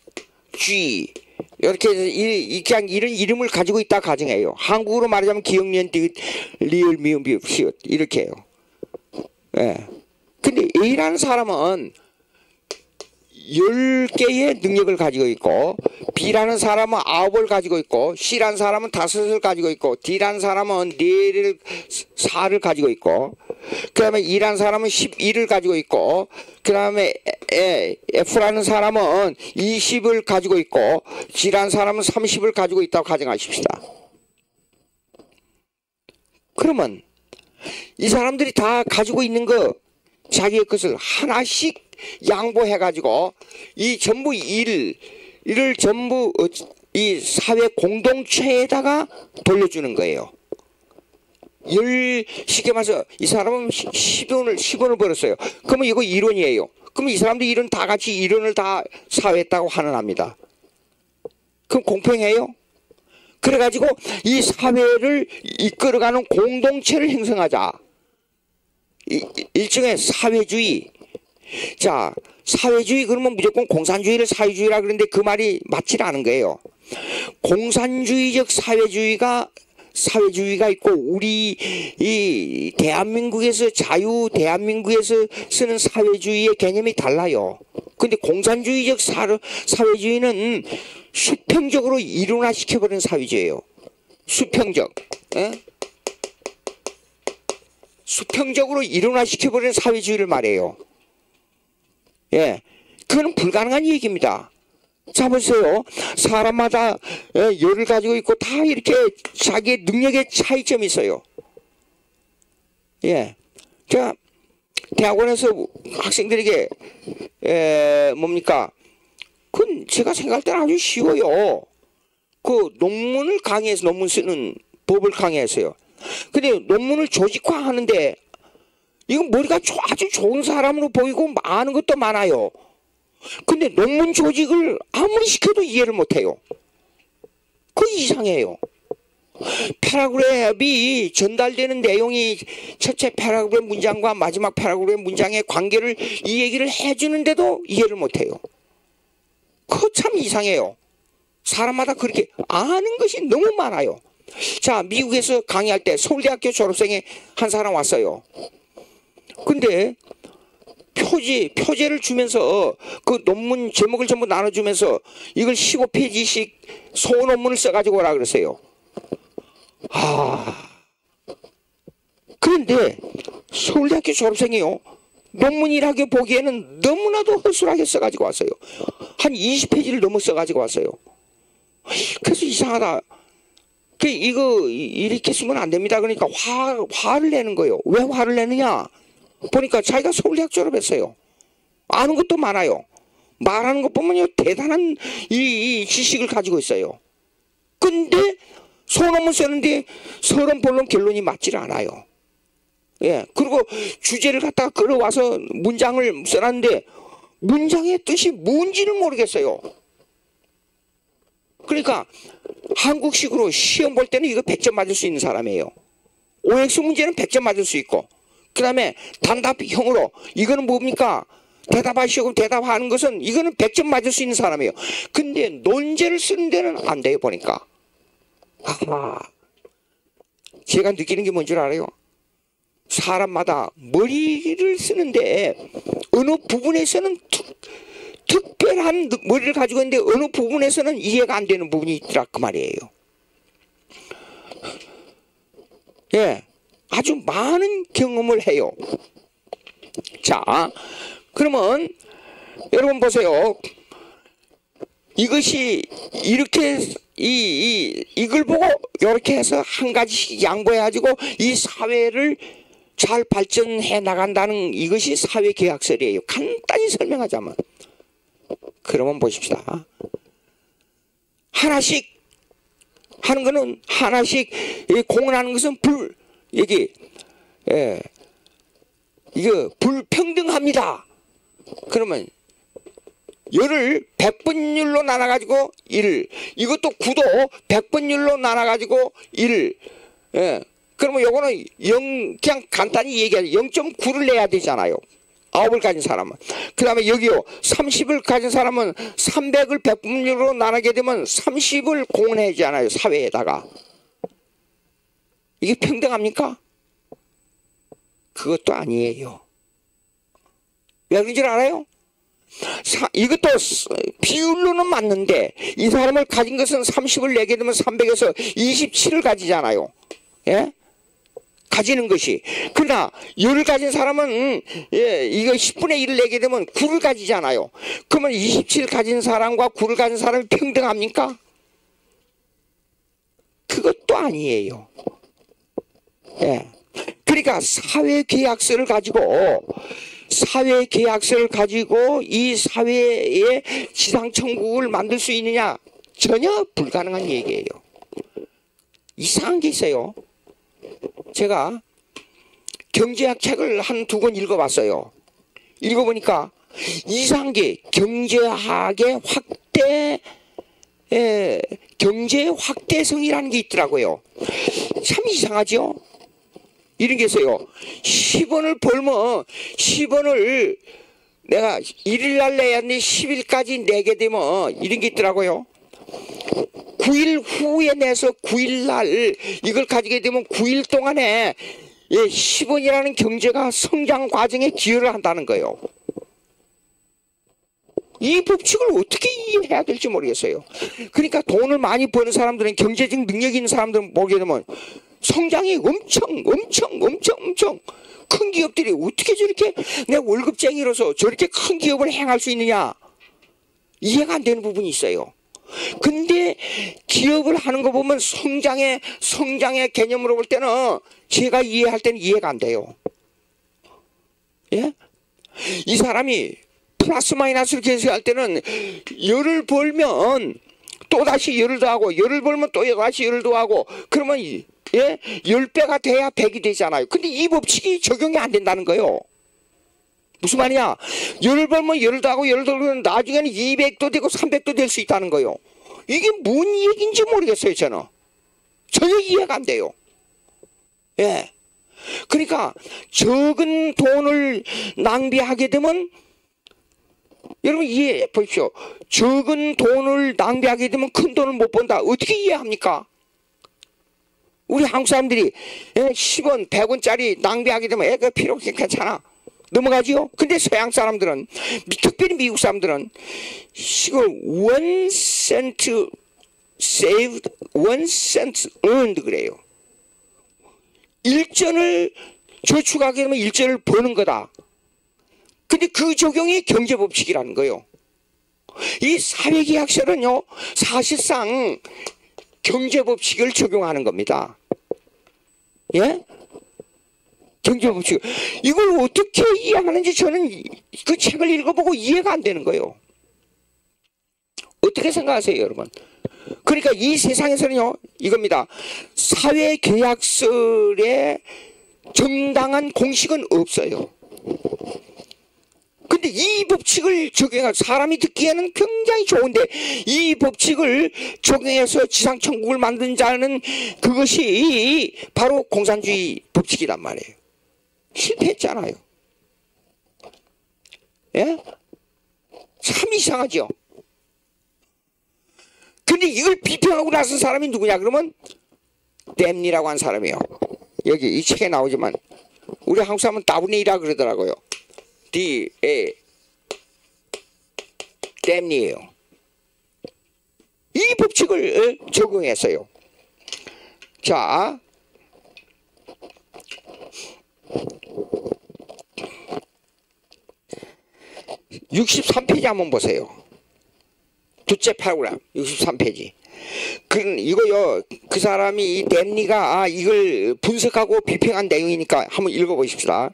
G 이렇게 해서 그냥 이런 이름을 가지고 있다 가정해요. 한국어로 말하자면 기억니은 디귿 리을 미음 비읍 시읒 이렇게 해요. 예. 근데 A라는 사람은 10개의 능력을 가지고 있고, B라는 사람은 9을 가지고 있고, C라는 사람은 5을 가지고 있고, D라는 사람은 4를 가지고 있고, 그 다음에 E라는 사람은 11을 가지고 있고, 그 다음에 F라는 사람은 20을 가지고 있고, G라는 사람은 30을 가지고 있다고 가정하십시다. 그러면 이 사람들이 다 가지고 있는 거, 자기의 것을 하나씩 양보해가지고 이 전부 일을 전부 이 사회 공동체에다가 돌려주는 거예요. 쉽게 말해서 이 사람은 10원을 벌었어요. 그러면 이거 1원이에요. 그럼 이 사람도 일은 다 같이 1원을 다 사회했다고 환원합니다. 그럼 공평해요? 그래가지고 이 사회를 이끌어가는 공동체를 형성하자. 일종의 사회주의. 자, 사회주의 그러면 무조건 공산주의를 사회주의라 그러는데 그 말이 맞지 않은 거예요. 공산주의적 사회주의가 있고, 우리 이 대한민국에서 대한민국에서 쓰는 사회주의의 개념이 달라요. 근데 공산주의적 사회주의는 수평적으로 일원화시켜버리는 사회주의예요. 수평적. 수평적으로 일원화시켜버리는 사회주의를 말해요. 예, 그건 불가능한 얘기입니다. 자, 보세요. 사람마다 열을 가지고 있고 다 이렇게 자기의 능력의 차이점이 있어요. 예, 제가 대학원에서 학생들에게 뭡니까? 그건 제가 생각할 때는 아주 쉬워요. 그 논문을 강의해서 논문 쓰는 법을 강의했어요. 근데 논문을 조직화하는데 이건 머리가 아주 좋은 사람으로 보이고 아는 것도 많아요. 근데 논문 조직을 아무리 시켜도 이해를 못해요. 그거 이상해요. 패러그래프이 전달되는 내용이 첫째 패러그래프 문장과 마지막 패러그래프 문장의 관계를 이 얘기를 해주는데도 이해를 못해요. 그거 참 이상해요. 사람마다 그렇게 아는 것이 너무 많아요. 자, 미국에서 강의할 때 서울대학교 졸업생이 한 사람 왔어요. 근데 표제를 주면서 그 논문 제목을 전부 나눠주면서 이걸 15페이지씩 소논문을 써가지고 오라 그랬어요. 그런데 서울대학교 졸업생이요. 논문이라고 보기에는 너무나도 허술하게 써가지고 왔어요. 한 20페이지를 넘어 써가지고 왔어요. 그래서 이상하다. 이거 이렇게 쓰면 안 됩니다. 그러니까 화를 내는 거예요. 왜 화를 내느냐? 보니까 자기가 서울대학 졸업했어요. 아는 것도 많아요. 말하는 것 보면요 대단한 이 지식을 가지고 있어요. 근데 소논문 쓰는데 서론 본론 결론이 맞질 않아요. 예, 그리고 주제를 갖다가 끌어와서 문장을 써놨는데 문장의 뜻이 뭔지를 모르겠어요. 그러니까 한국식으로 시험 볼 때는 이거 100점 맞을 수 있는 사람이에요. OX 문제는 100점 맞을 수 있고, 그 다음에 단답형으로 이거는 뭡니까? 대답하시고 대답하는 것은 이거는 100점 맞을 수 있는 사람이에요. 근데 논제를 쓰는 데는 안 돼요. 보니까 제가 느끼는 게 뭔 줄 알아요? 사람마다 머리를 쓰는데 어느 부분에서는 특별한 머리를 가지고 있는데 어느 부분에서는 이해가 안 되는 부분이 있더라 그 말이에요. 예, 아주 많은 경험을 해요. 자, 그러면 여러분 보세요. 이것이 이렇게 이걸 보고 이렇게 해서 한 가지씩 양보해가지고 이 사회를 잘 발전해 나간다는 이것이 사회계약설이에요. 간단히 설명하자면. 그러면 보십시다. 하나씩 하는 거는 하나씩 공헌하는 것은 이거 불평등합니다. 그러면 열을 100분율로 나눠가지고 1. 이것도 9도 100분율로 나눠가지고 1. 예. 그러면 요거는 0, 그냥 간단히 얘기하자. 0.9를 내야 되잖아요. 9을 가진 사람은. 그 다음에 여기요. 30을 가진 사람은 300을 100분율로 나누게 되면 30을 공헌하잖아요. 사회에다가. 이게 평등합니까? 그것도 아니에요. 왜 그런 줄 알아요? 이것도 비율로는 맞는데 이 사람을 가진 것은 30을 내게 되면 300에서 27을 가지잖아요. 예? 가지는 것이. 그러나 열을 가진 사람은 이거 10분의 1을 내게 되면 9를 가지잖아요. 그러면 27 가진 사람과 9를 가진 사람이 평등합니까? 그것도 아니에요. 예. 그러니까 사회계약서를 가지고 이 사회에 지상천국을 만들 수 있느냐? 전혀 불가능한 얘기예요. 이상한 게 있어요. 제가 경제학 책을 한 2권 읽어봤어요. 읽어보니까 이상한 게 경제학의 경제의 확대성이라는 게 있더라고요. 참 이상하죠? 이런 게 있어요. 10원을 벌면 10원을 내가 1일날 내야 하는데 10일까지 내게 되면 이런 게 있더라고요. 9일 후에 내서 9일날 이걸 가지게 되면 9일 동안에 10원이라는 경제가 성장 과정에 기여를 한다는 거예요. 이 법칙을 어떻게 이해해야 될지 모르겠어요. 그러니까 돈을 많이 버는 사람들은, 경제적 능력이 있는 사람들은 보게 되면 성장이 엄청 큰 기업들이 어떻게 저렇게 내 월급쟁이로서 저렇게 큰 기업을 행할 수 있느냐, 이해가 안 되는 부분이 있어요. 근데 기업을 하는 거 보면 성장의 개념으로 볼 때는 제가 이해할 때는 이해가 안 돼요. 예? 이 사람이 플러스 마이너스를 계산할 때는 열을 벌면 또 다시 열을 더하고, 열을 벌면 또 다시 열을 더하고, 그러면 10배가 돼야 100이 되잖아요. 근데 이 법칙이 적용이 안 된다는 거예요. 무슨 말이냐? 열을 벌면 열을 더하고 열을 더하면 나중에는 200도 되고 300도 될 수 있다는 거예요. 이게 뭔 얘기인지 모르겠어요. 저는 전혀 이해가 안 돼요. 예. 그러니까 적은 돈을 낭비하게 되면, 여러분 이해해 보십시오. 적은 돈을 낭비하게 되면 큰 돈을 못 번다. 어떻게 이해합니까? 우리 한국 사람들이 10원, 100원짜리 낭비하게 되면 그거 필요 없으니 괜찮아, 넘어가지요. 근데 서양 사람들은, 특별히 미국 사람들은 이걸 1 cent saved, 1 cent earned 그래요. 1전을 저축하게 되면 1전을 버는 거다. 근데 그 적용이 경제법칙이라는 거예요. 이 사회계약서는요, 사실상 경제법칙을 적용하는 겁니다. 예? 경제법칙. 이걸 어떻게 이해하는지 저는 그 책을 읽어보고 이해가 안 되는 거예요. 어떻게 생각하세요, 여러분? 그러니까 이 세상에서는요, 이겁니다. 사회계약서에 정당한 공식은 없어요. 근데 이 법칙을 적용해서 사람이 듣기에는 굉장히 좋은데, 이 법칙을 적용해서 지상천국을 만든 자는 그것이 바로 공산주의 법칙이란 말이에요. 실패했잖아요. 예? 참 이상하죠. 근데 이걸 비평하고 나선 사람이 누구냐 그러면 댐니라고 한 사람이에요. 여기 이 책에 나오지만 우리 한국 사람은 다브네이라 그러더라고요. 댐니예요. 이 법칙을 적용했어요. 자, (63페이지) 한번 보세요. 둘째 파라그래프 63페이지. 이거요, 그 사람이 이 댐니가 이걸 분석하고 비평한 내용이니까 한번 읽어보십시다.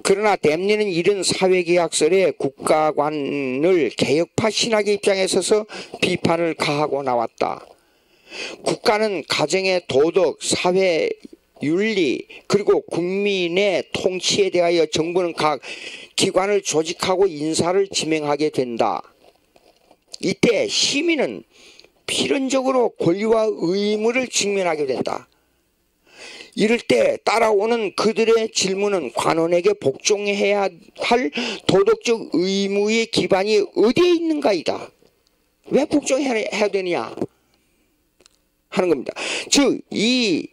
그러나 댐니는 이런 사회계약설에 국가관을 개혁파 신학의 입장에 서서 비판을 가하고 나왔다. 국가는 가정의 도덕, 사회 윤리, 그리고 국민의 통치에 대하여 정부는 각 기관을 조직하고 인사를 지명하게 된다. 이때 시민은 필연적으로 권리와 의무를 직면하게 된다. 이럴 때 따라오는 그들의 질문은 관원에게 복종해야 할 도덕적 의무의 기반이 어디에 있는가이다. 왜 복종해야 되느냐 하는 겁니다. 즉, 이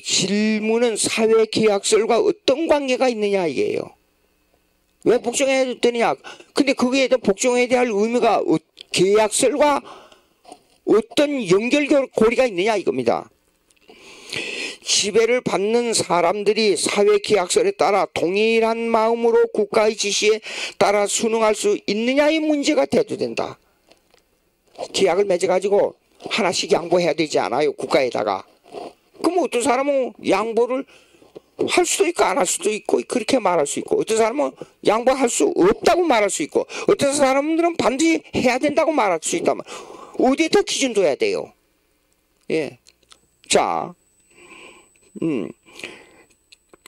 질문은 사회계약설과 어떤 관계가 있느냐 이게요. 왜 복종해야 되느냐. 근데 거기에 대한 복종해야 할 의미가 계약설과 어떤 연결고리가 있느냐 이겁니다. 지배를 받는 사람들이 사회계약설에 따라 동일한 마음으로 국가의 지시에 따라 순응할 수 있느냐의 문제가 대두된다. 계약을 맺어가지고 하나씩 양보해야 되지 않아요, 국가에다가. 그럼 어떤 사람은 양보를 할 수도 있고 안 할 수도 있고 그렇게 말할 수 있고, 어떤 사람은 양보할 수 없다고 말할 수 있고, 어떤 사람들은 반드시 해야 된다고 말할 수 있다면 어디에 더 기준 둬야 돼요? 예. 자,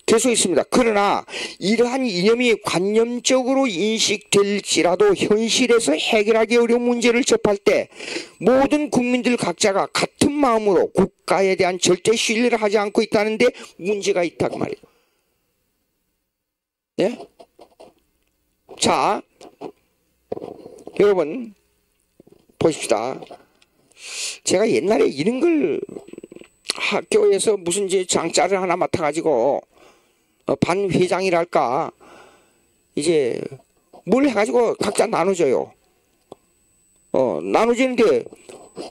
계속 있습니다. 그러나 이러한 이념이 관념적으로 인식될지라도 현실에서 해결하기 어려운 문제를 접할 때 모든 국민들 각자가 같은 마음으로 국가에 대한 절대 신뢰를 하지 않고 있다는 데 문제가 있다고 말이에요. 네? 자, 여러분 보십시다. 제가 옛날에 이런 걸 학교에서 무슨 이제 장자를 하나 맡아가지고 반 회장이랄까 이제 뭘 해가지고 각자 나눠줘요. 나눠지는데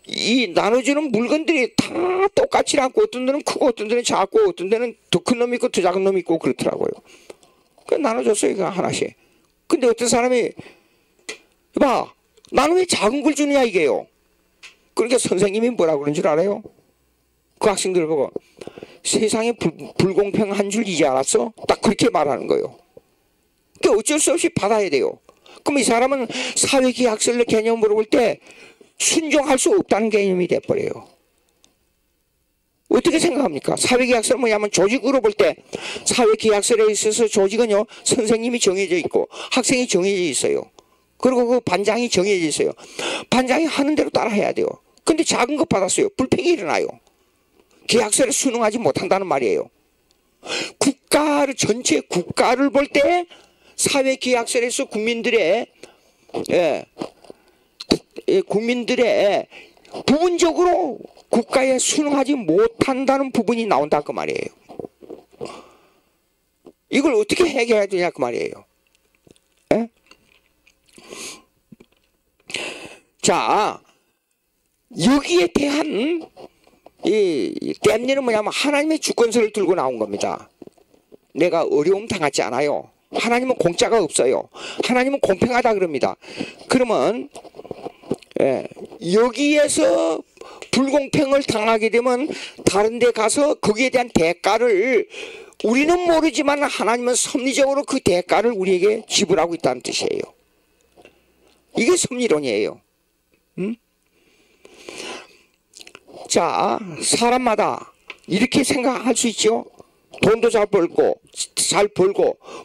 이 나눠주는 물건들이 다 똑같지 않고 어떤 데는 크고 어떤 데는 작고 어떤 데는 더 큰 놈이 있고 더 작은 놈이 있고 그렇더라고요. 그 나눠줬어요, 그 하나씩. 근데 어떤 사람이 봐, 나는 왜 작은 걸 주느냐 이게요. 그러니까 선생님이 뭐라고 그런 줄 알아요? 그 학생들 보고 세상에 불공평한 줄 이제 알았어? 딱 그렇게 말하는 거예요. 그러니까 어쩔 수 없이 받아야 돼요. 그럼 이 사람은 사회계약설 개념으로 볼 때 순종할 수 없다는 개념이 돼버려요. 어떻게 생각합니까? 사회계약설은 뭐냐면 조직으로 볼 때 사회계약설에 있어서 조직은요, 선생님이 정해져 있고 학생이 정해져 있어요. 그리고 그 반장이 정해져 있어요. 반장이 하는 대로 따라 해야 돼요. 근데 작은 거 받았어요. 불평이 일어나요. 계약서를 순응하지 못한다는 말이에요. 국가를, 전체 국가를 볼 때 사회계약설에서 국민들의 부분적으로 국가에 순응하지 못한다는 부분이 나온다 그 말이에요. 이걸 어떻게 해결해야 되냐 그 말이에요. 예? 자, 여기에 대한 이 땜리는 뭐냐면 하나님의 주권서를 들고 나온 겁니다. 내가 어려움 당하지 않아요. 하나님은 공짜가 없어요. 하나님은 공평하다 그럽니다. 그러면 여기에서 불공평을 당하게 되면 다른 데 가서 거기에 대한 대가를 우리는 모르지만 하나님은 섭리적으로 그 대가를 우리에게 지불하고 있다는 뜻이에요. 이게 섭리론이에요. 자, 사람마다 이렇게 생각할 수 있죠. 돈도 잘 벌고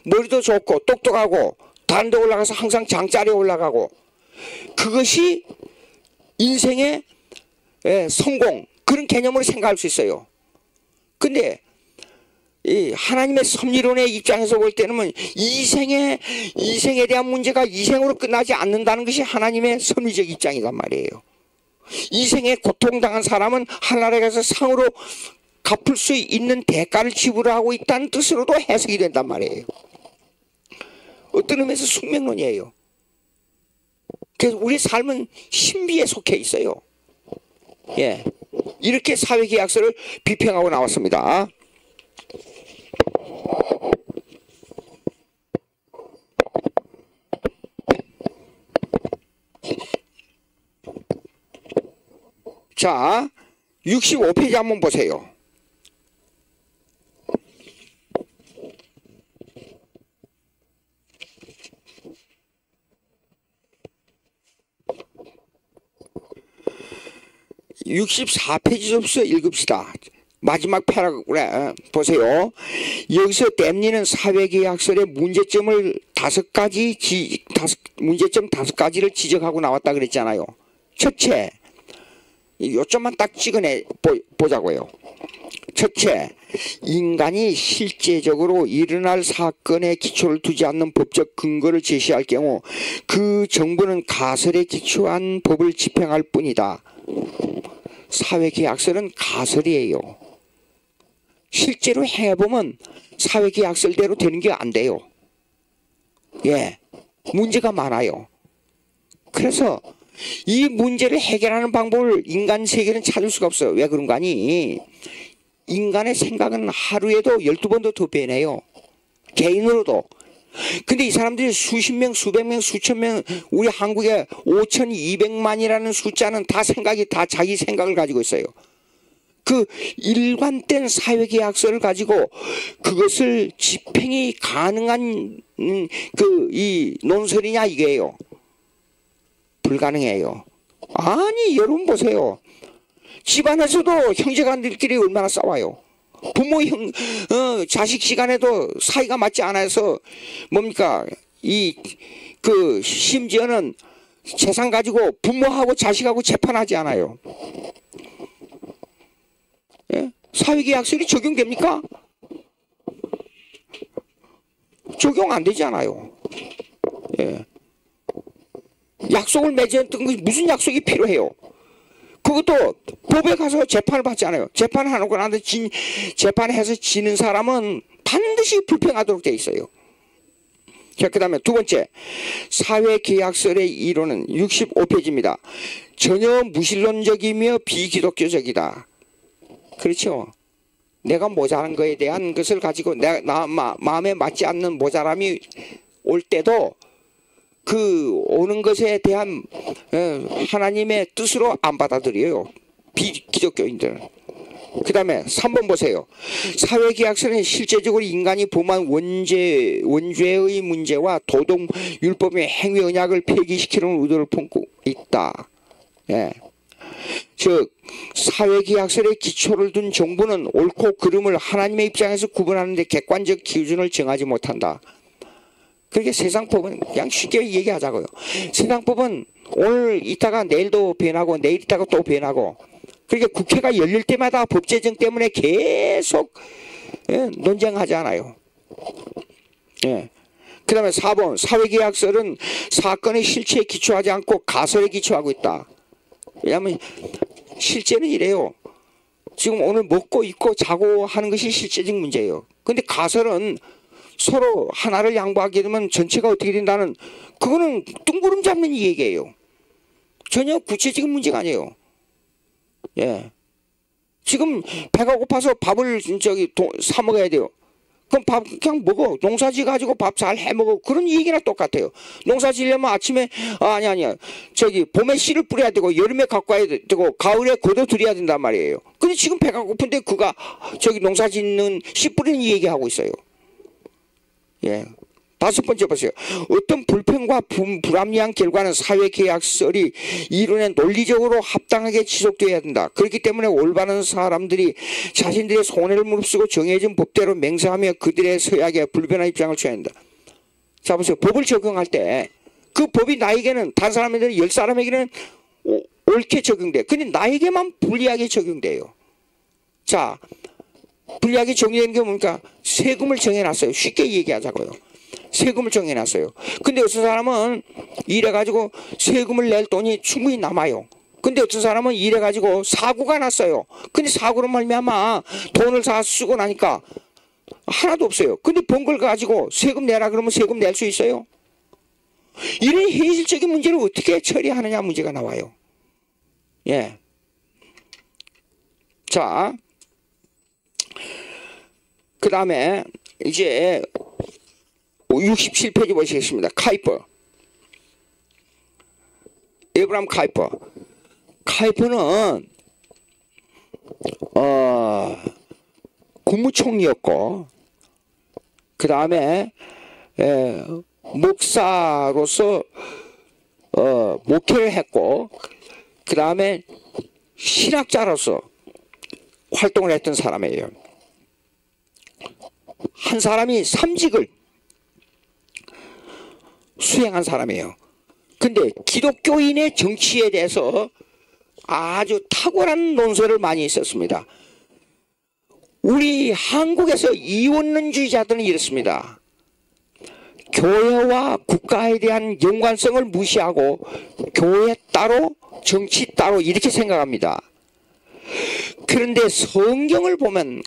머리도 좋고 똑똑하고 다른 데 올라가서 항상 장자리에 올라가고 그것이 인생의 성공 그런 개념으로 생각할 수 있어요. 근데 이 하나님의 섭리론의 입장에서 볼 때는 이생에 대한 문제가 이생으로 끝나지 않는다는 것이 하나님의 섭리적 입장이란 말이에요. 이생에 고통당한 사람은 하늘나라에 가서 상으로 갚을 수 있는 대가를 지불하고 있다는 뜻으로도 해석이 된단 말이에요. 어떤 의미에서 숙명론이에요. 그래서 우리 삶은 신비에 속해 있어요. 예, 이렇게 사회계약서를 비평하고 나왔습니다. 자, 65페이지 한번 보세요. (64페이지부터) 읽읍시다. 마지막 패러그래 보세요. 여기서 댐니는 사회계약설의 문제점을 문제점 5가지를 지적하고 나왔다 그랬잖아요. 첫째, 요점만 딱 찍어내 보자고요. 첫째, 인간이 실제적으로 일어날 사건에 기초를 두지 않는 법적 근거를 제시할 경우 그 정부는 가설에 기초한 법을 집행할 뿐이다. 사회계약설은 가설이에요. 실제로 해보면 사회계약설대로 되는 게 안 돼요. 예, 문제가 많아요. 그래서 이 문제를 해결하는 방법을 인간 세계는 찾을 수가 없어요. 왜 그런가 하니 인간의 생각은 하루에도 12번도 더 변해요. 개인으로도. 근데 이 사람들이 수십 명, 수백 명, 수천 명, 우리 한국에 5,200만이라는 숫자는 다 생각이 다 자기 생각을 가지고 있어요. 그 일관된 사회계약서를 가지고 그것을 집행이 가능한 이 논설이냐 이게요. 불가능해요. 아니 여러분 보세요. 집안에서도 형제간들끼리 얼마나 싸워요. 부모 자식 시간에도 사이가 맞지 않아서 뭡니까 심지어는 재산 가지고 부모하고 자식하고 재판하지 않아요. 예? 사회계약설이 적용됩니까? 적용 안 되잖아요. 예. 약속을 맺었던 것이 무슨 약속이 필요해요? 그것도 법에 가서 재판을 받지 않아요. 재판하고 나서 재판해서 지는 사람은 반드시 불평하도록 되어 있어요. 자, 그 다음에 두 번째, 사회계약설의 이론은 65페이지입니다. 전혀 무신론적이며 비기독교적이다. 그렇죠. 내가 모자란 거에 대한 것을 가지고 마음에 맞지 않는 모자람이 올 때도 그 오는 것에 대한 하나님의 뜻으로 안 받아들여요. 비기독교인들은. 그 다음에 3번 보세요. 사회계약서는 실제적으로 인간이 범한 원죄의 문제와 도덕 율법의 행위 언약을 폐기시키는 의도를 품고 있다. 예. 즉 사회계약설에 기초를 둔 정부는 옳고 그름을 하나님의 입장에서 구분하는 데 객관적 기준을 정하지 못한다. 그렇게 세상법은 그냥 쉽게 얘기하자고요. 세상법은 오늘 있다가 내일도 변하고 내일 있다가 또 변하고, 그러니까 국회가 열릴 때마다 법 제정 때문에 계속 논쟁하잖아요. 예. 그 다음에 4번, 사회계약설은 사건의 실체에 기초하지 않고 가설에 기초하고 있다. 왜냐하면 실제는 이래요. 지금 오늘 먹고 입고 자고 하는 것이 실제적 문제예요. 근데 가설은 서로 하나를 양보하게 되면 전체가 어떻게 된다는, 그거는 뜬구름 잡는 얘기예요. 전혀 구체적인 문제가 아니에요. 예. 지금 배가 고파서 밥을 사 먹어야 돼요. 그럼 밥 그냥 먹어. 농사지 가지고 밥 잘 해 먹어. 그런 얘기랑 똑같아요. 농사 지려면 아침에 아니야. 봄에 씨를 뿌려야 되고 여름에 갖고 와야 되고 가을에 걷어들여야 된단 말이에요. 근데 지금 배가 고픈데 그가 농사 짓는 씨 뿌리는 얘기하고 있어요. 예. 5번째 보세요. 어떤 불평과 불합리한 결과는 사회계약설이 이론에 논리적으로 합당하게 지속되어야 된다. 그렇기 때문에 올바른 사람들이 자신들의 손해를 무릅쓰고 정해진 법대로 맹세하며 그들의 서약에 불변한 입장을 취해야 한다. 자 보세요. 법을 적용할 때 그 법이 나에게는 다른 사람에게는 10사람에게는 옳게 적용돼. 근데 나에게만 불리하게 적용돼요. 자, 불리하게 적용되는 게 뭡니까? 세금을 정해놨어요. 쉽게 얘기하자고요. 세금을 정해놨어요. 근데 어떤 사람은 일해가지고 세금을 낼 돈이 충분히 남아요. 근데 어떤 사람은 일해가지고 사고가 났어요. 근데 사고로 말미암아 돈을 다 쓰고 나니까 하나도 없어요. 근데 번 걸 가지고 세금 내라 그러면 세금 낼 수 있어요? 이런 현실적인 문제를 어떻게 처리하느냐 문제가 나와요. 예. 자, 그 다음에 이제 67페이지 보시겠습니다. 카이퍼. 에브람 카이퍼. 카이퍼는 국무총리였고, 그 다음에 목사로서 목회를 했고, 그 다음에 신학자로서 활동을 했던 사람이에요. 한 사람이 삼직을 수행한 사람이에요. 근데 기독교인의 정치에 대해서 아주 탁월한 논설을 많이 했었습니다. 우리 한국에서 이원론주의자들은 이렇습니다. 교회와 국가에 대한 연관성을 무시하고 교회 따로 정치 따로 이렇게 생각합니다. 그런데 성경을 보면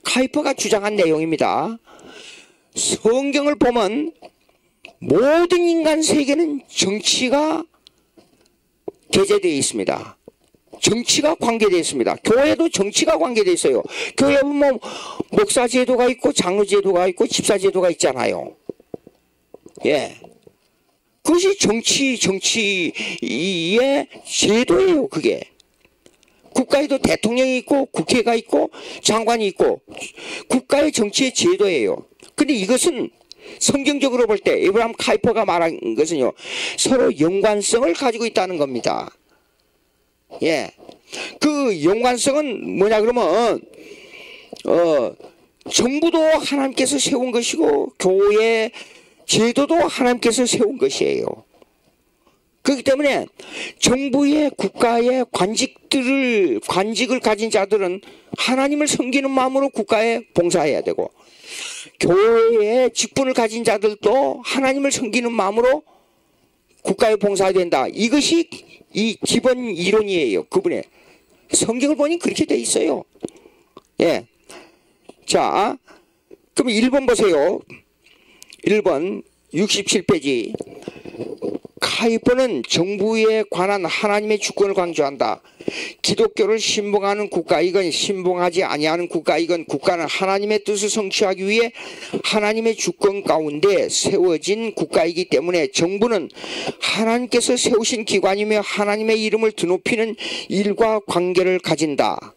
카이퍼가 주장한 내용입니다. 성경을 보면 모든 인간 세계는 정치가 게재되어 있습니다. 정치가 관계되어 있습니다. 교회도 정치가 관계되어 있어요. 교회 보면 목사 제도가 있고 장로 제도가 있고 집사 제도가 있잖아요. 예, 그것이 정치의 제도예요. 그게 국가에도 대통령이 있고 국회가 있고 장관이 있고 국가의 정치의 제도예요. 근데 이것은 성경적으로 볼 때 에브라함 카이퍼가 말한 것은요, 서로 연관성을 가지고 있다는 겁니다. 예, 그 연관성은 뭐냐 그러면 정부도 하나님께서 세운 것이고 교회 제도도 하나님께서 세운 것이에요. 그렇기 때문에 정부의 국가의 관직을 가진 자들은 하나님을 섬기는 마음으로 국가에 봉사해야 되고, 교회의 직분을 가진 자들도 하나님을 섬기는 마음으로 국가에 봉사해야 된다. 이것이 이 기본 이론이에요. 그분의 성경을 보니 그렇게 돼 있어요. 예. 자, 그럼 1번 보세요. 1번 67페이지. 카이퍼는 정부에 관한 하나님의 주권을 강조한다. 기독교를 신봉하는 국가이건 신봉하지 아니하는 국가이건 국가는 하나님의 뜻을 성취하기 위해 하나님의 주권 가운데 세워진 국가이기 때문에 정부는 하나님께서 세우신 기관이며 하나님의 이름을 드높이는 일과 관계를 가진다.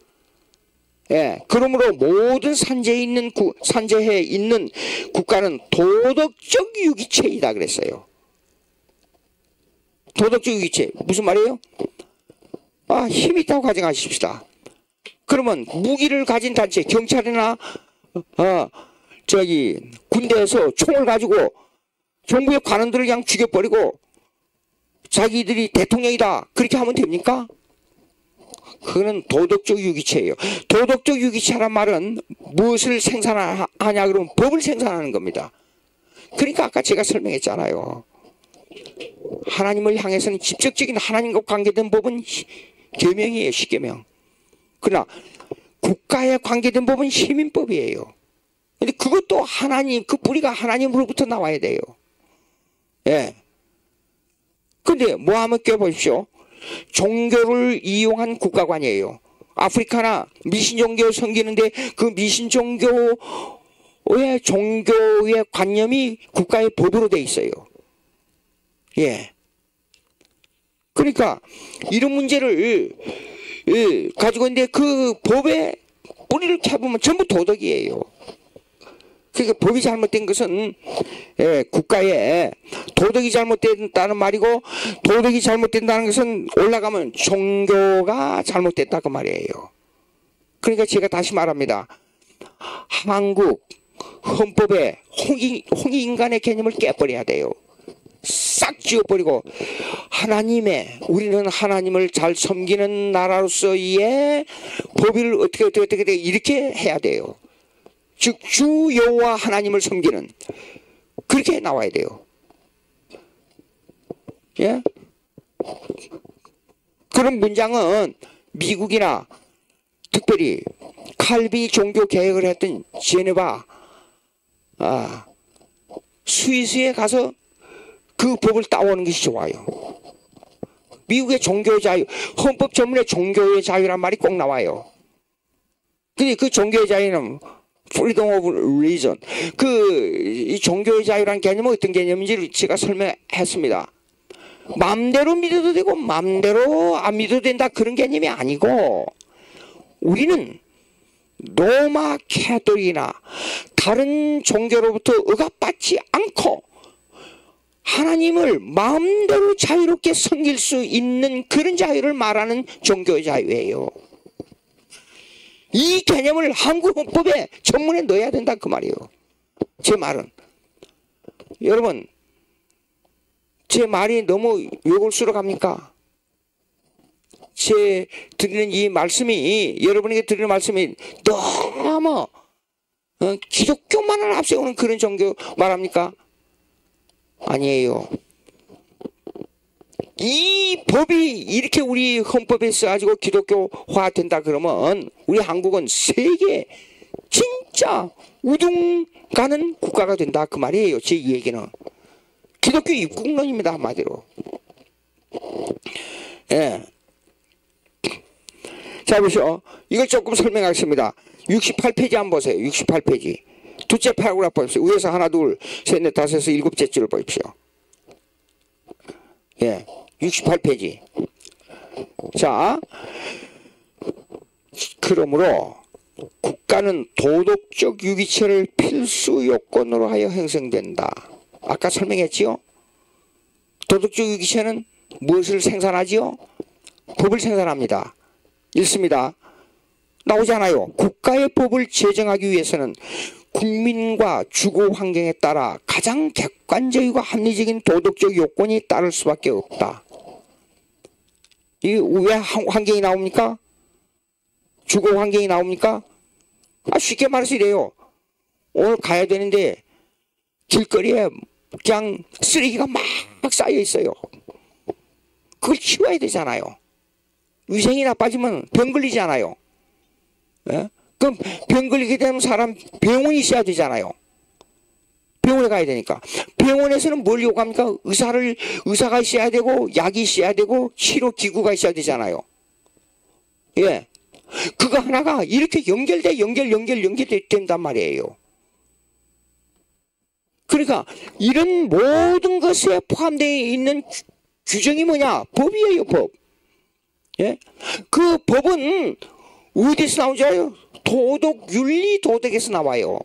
예, 그러므로 모든 산재해 있는 국가는 도덕적 유기체이다 그랬어요. 도덕적 유기체 무슨 말이에요? 힘 있다고 가정하십시다. 그러면 무기를 가진 단체, 경찰이나 군대에서 총을 가지고 정부의 관원들을 그냥 죽여버리고 자기들이 대통령이다 그렇게 하면 됩니까? 그거는 도덕적 유기체예요. 도덕적 유기체란 말은 무엇을 생산하냐 그러면 법을 생산하는 겁니다. 그러니까 아까 제가 설명했잖아요. 하나님을 향해서는 직접적인 하나님과 관계된 법은 계명이에요. 십계명. 그러나 국가에 관계된 법은 시민법이에요. 근데 그것도 하나님, 그 뿌리가 하나님으로부터 나와야 돼요. 예. 근데 뭐 하면 껴보십시오. 종교를 이용한 국가관이에요. 아프리카나 미신 종교 섬기는데 그 미신 종교의 관념이 국가의 법으로 돼 있어요. 예. 그러니까 이런 문제를 가지고 있는데 그 법의 뿌리를 캐보면 전부 도덕이에요. 그러니까 법이 잘못된 것은 국가의 도덕이 잘못됐다는 말이고, 도덕이 잘못된다는 것은 올라가면 종교가 잘못됐다 그 말이에요. 그러니까 제가 다시 말합니다. 한국 헌법에 홍익인간의 개념을 깨버려야 돼요. 싹 지워버리고 우리는 하나님을 잘 섬기는 나라로서의 법을 어떻게 이렇게 해야 돼요. 즉 주 여호와 하나님을 섬기는, 그렇게 나와야 돼요. 예? 그런 문장은 미국이나 특별히 칼비 종교 개혁을 했던 제네바 스위스에 가서 그 법을 따오는 것이 좋아요. 미국의 종교의 자유, 헌법 전문에 종교의 자유란 말이 꼭 나와요. 근데 그 종교의 자유는 freedom of religion, 이 종교의 자유라는 개념은 어떤 개념인지 제가 설명했습니다. 마음대로 믿어도 되고 마음대로 안 믿어도 된다 그런 개념이 아니고, 우리는 로마 캐톨릭이나 다른 종교로부터 억압받지 않고 하나님을 마음대로 자유롭게 섬길 수 있는 그런 자유를 말하는 종교의 자유예요. 이 개념을 한국 헌법에 전문에 넣어야 된다 그 말이에요. 제 말은. 여러분, 제 말이 너무 요골수로 갑니까? 제 드리는 이 말씀이, 여러분에게 드리는 말씀이 너무 기독교만을 앞세우는 그런 종교 말합니까? 아니에요. 이 법이 이렇게 우리 헌법에 써가지고 기독교화 된다 그러면 우리 한국은 세계 진짜 우등 가는 국가가 된다 그 말이에요. 제 얘기는. 기독교 입국론입니다 한마디로. 예. 자 보시오. 이걸 조금 설명하겠습니다. 68페이지 한번 보세요. 68페이지. 둘째 파라그래프 보십시오. 위에서 하나 둘 셋 넷 다섯에서 일곱째 줄을 보십시오. 예. 68페이지. 자, 그러므로 국가는 도덕적 유기체를 필수 요건으로 하여 형성된다. 아까 설명했지요? 도덕적 유기체는 무엇을 생산하지요? 법을 생산합니다. 읽습니다. 나오잖아요. 국가의 법을 제정하기 위해서는 국민과 주거 환경에 따라 가장 객관적이고 합리적인 도덕적 요건이 따를 수밖에 없다. 이게 왜 환경이 나옵니까? 주거 환경이 나옵니까? 쉽게 말해서 이래요. 오늘 가야 되는데 길거리에 그냥 쓰레기가 막 쌓여 있어요. 그걸 치워야 되잖아요. 위생이 나빠지면 병 걸리잖아요. 예? 그럼 병 걸리게 되면 사람 병원이 있어야 되잖아요. 병원에 가야 되니까. 병원에서는 뭘 요구합니까? 의사가 있어야 되고 약이 있어야 되고 치료기구가 있어야 되잖아요. 예. 그거 하나가 이렇게 연결된단 말이에요. 그러니까 이런 모든 것에 포함되어 있는 규정이 뭐냐? 법이에요, 법. 예? 그 법은 어디서 나오죠? 도덕, 윤리, 도덕에서 나와요.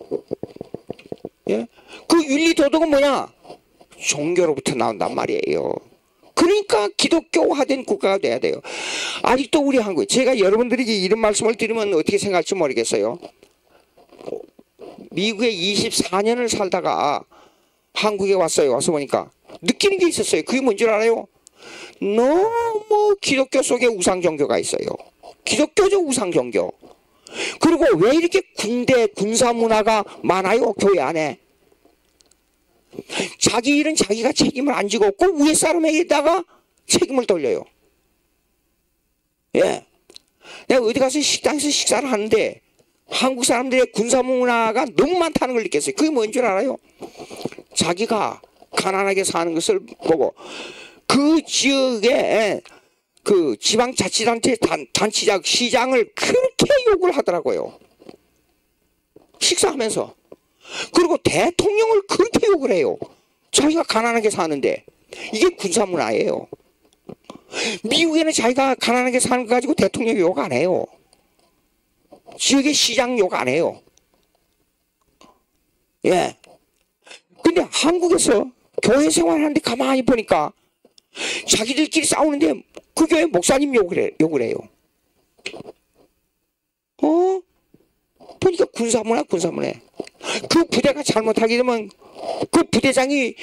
예? 그 윤리, 도덕은 뭐냐? 종교로부터 나온단 말이에요. 그러니까 기독교화된 국가가 돼야 돼요. 아직도 우리 한국, 제가 여러분들에게 이런 말씀을 드리면 어떻게 생각할지 모르겠어요. 미국에 24년을 살다가 한국에 왔어요. 와서 보니까 느끼는 게 있었어요. 그게 뭔 줄 알아요? 너무 기독교 속에 우상 종교가 있어요. 기독교적 우상 종교. 그리고 왜 이렇게 군사 문화가 많아요? 교회 안에. 자기 일은 자기가 책임을 안 지고 꼭 위에 사람에게다가 책임을 돌려요. 예. 내가 어디 가서 식당에서 식사를 하는데 한국 사람들의 군사 문화가 너무 많다는 걸 느꼈어요. 그게 뭔 줄 알아요? 자기가 가난하게 사는 것을 보고 그 지역에 그 지방자치단체 단체장 시장을 그렇게 욕을 하더라고요. 식사하면서. 그리고 대통령을 그렇게 욕을 해요. 자기가 가난하게 사는데. 이게 군사문화예요. 미국에는 자기가 가난하게 사는 거 가지고 대통령 욕 안 해요. 지역의 시장 욕 안 해요. 예. 근데 한국에서 교회 생활하는데 가만히 보니까 자기들끼리 싸우는데 그 교회 목사님 욕을 해요. 보니까 군사문화. 그 부대가 잘못하게 되면 그 부대장이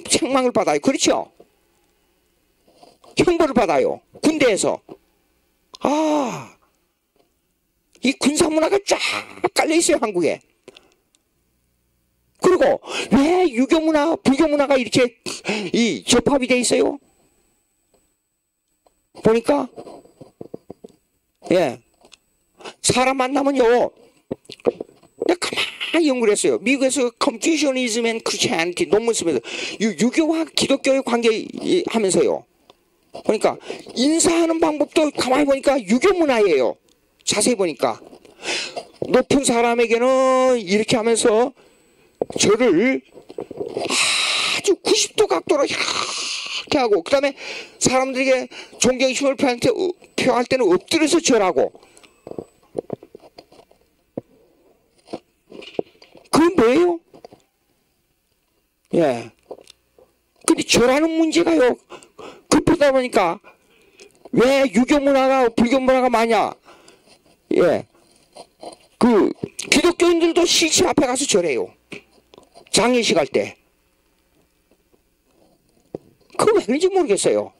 책망을 받아요. 그렇죠? 형벌을 받아요. 군대에서. 이 군사문화가 쫙 깔려있어요. 한국에. 그리고 왜 유교문화, 불교문화가 이렇게 접합이 돼 있어요? 보니까 예, 사람 만나면요, 내가 가만히 연구를 했어요. 미국에서 Confucianism and Christianity 논문 쓰면서 유교와 기독교의 관계 하면서요. 그러니까 인사하는 방법도 가만히 보니까 유교 문화예요. 자세히 보니까 높은 사람에게는 이렇게 하면서 저를 아주 90도 각도로 이렇게 하고, 그 다음에 사람들에게 존경심을 표할 때는 엎드려서 절하고. 그건 뭐예요? 예. 근데 절하는 문제가요, 급하다 보니까 왜 유교 문화가 불교 문화가 많냐? 예. 그 기독교인들도 시체 앞에 가서 절해요. 장례식 할 때. 그거 왜 그런지 모르겠어요.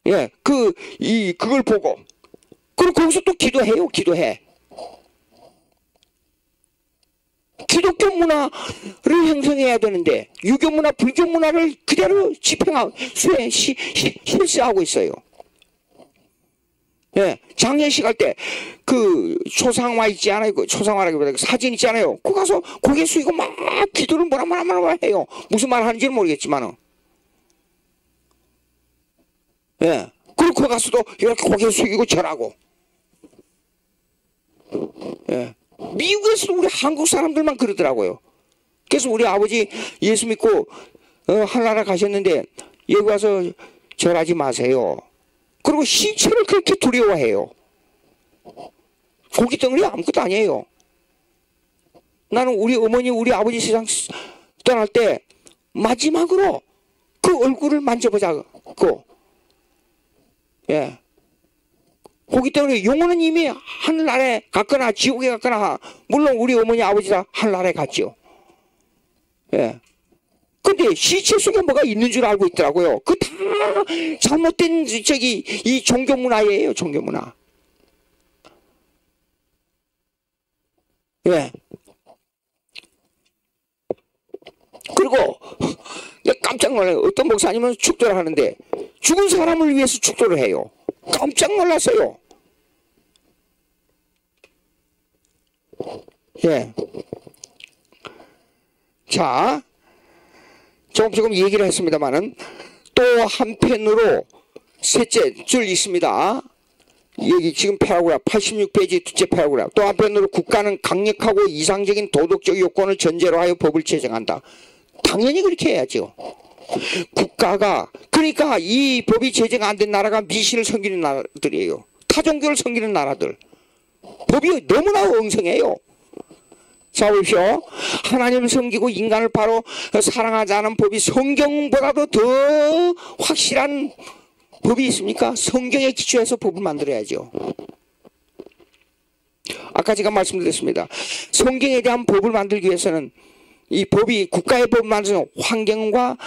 예, 그걸 보고. 그리고 거기서 또 기도해요, 기도해. 기독교 문화를 형성해야 되는데, 유교 문화, 불교 문화를 그대로 집행하고, 실시하고 있어요. 예, 장례식 할 때, 그, 초상화 있지 않아요? 그 초상화라기보다 사진 있지 않아요? 그거 가서 고개 숙이고 막 기도를 뭐라 해요. 무슨 말 하는지는 모르겠지만은. 예. 그리고 거기 가서도 이렇게 고개 숙이고 절하고. 예. 미국에서도 우리 한국 사람들만 그러더라고요. 그래서 우리 아버지 예수 믿고, 하늘나라 가셨는데, 여기 와서 절하지 마세요. 그리고 시체를 그렇게 두려워해요. 고기 덩어리 아무것도 아니에요. 나는 우리 어머니, 우리 아버지 세상 떠날 때 마지막으로 그 얼굴을 만져보자고. 예. 고기 덩어리 영혼은 이미 하늘나라에 갔거나 지옥에 갔거나, 물론 우리 어머니 아버지 다 하늘나라에 갔죠. 예. 근데 시체 속에 뭐가 있는 줄 알고 있더라고요. 그 다 잘못된 이 종교 문화예요, 종교 문화. 예. 그리고 내가 깜짝 놀라요. 어떤 목사님은 축도를 하는데 죽은 사람을 위해서 축도를 해요. 깜짝 놀랐어요. 예. 자, 조금 얘기를 했습니다만은 또 한편으로 셋째 줄 있습니다. 여기 지금 패러그래프 86페이지 둘째 패러그래프. 또 한편으로 국가는 강력하고 이상적인 도덕적 요건을 전제로 하여 법을 제정한다. 당연히 그렇게 해야죠. 국가가, 그러니까 이 법이 제정 안 된 나라가 미신을 섬기는 나라들이에요. 타종교를 섬기는 나라들. 법이 너무나 엉성해요. 자, 보십시오. 하나님을 섬기고 인간을 바로 사랑하지 않은 법이 성경보다도 더 확실한 법이 있습니까? 성경에 기초해서 법을 만들어야죠. 아까 제가 말씀드렸습니다. 성경에 대한 법을 만들기 위해서는 이 법이, 국가의 법을 만드는 환경과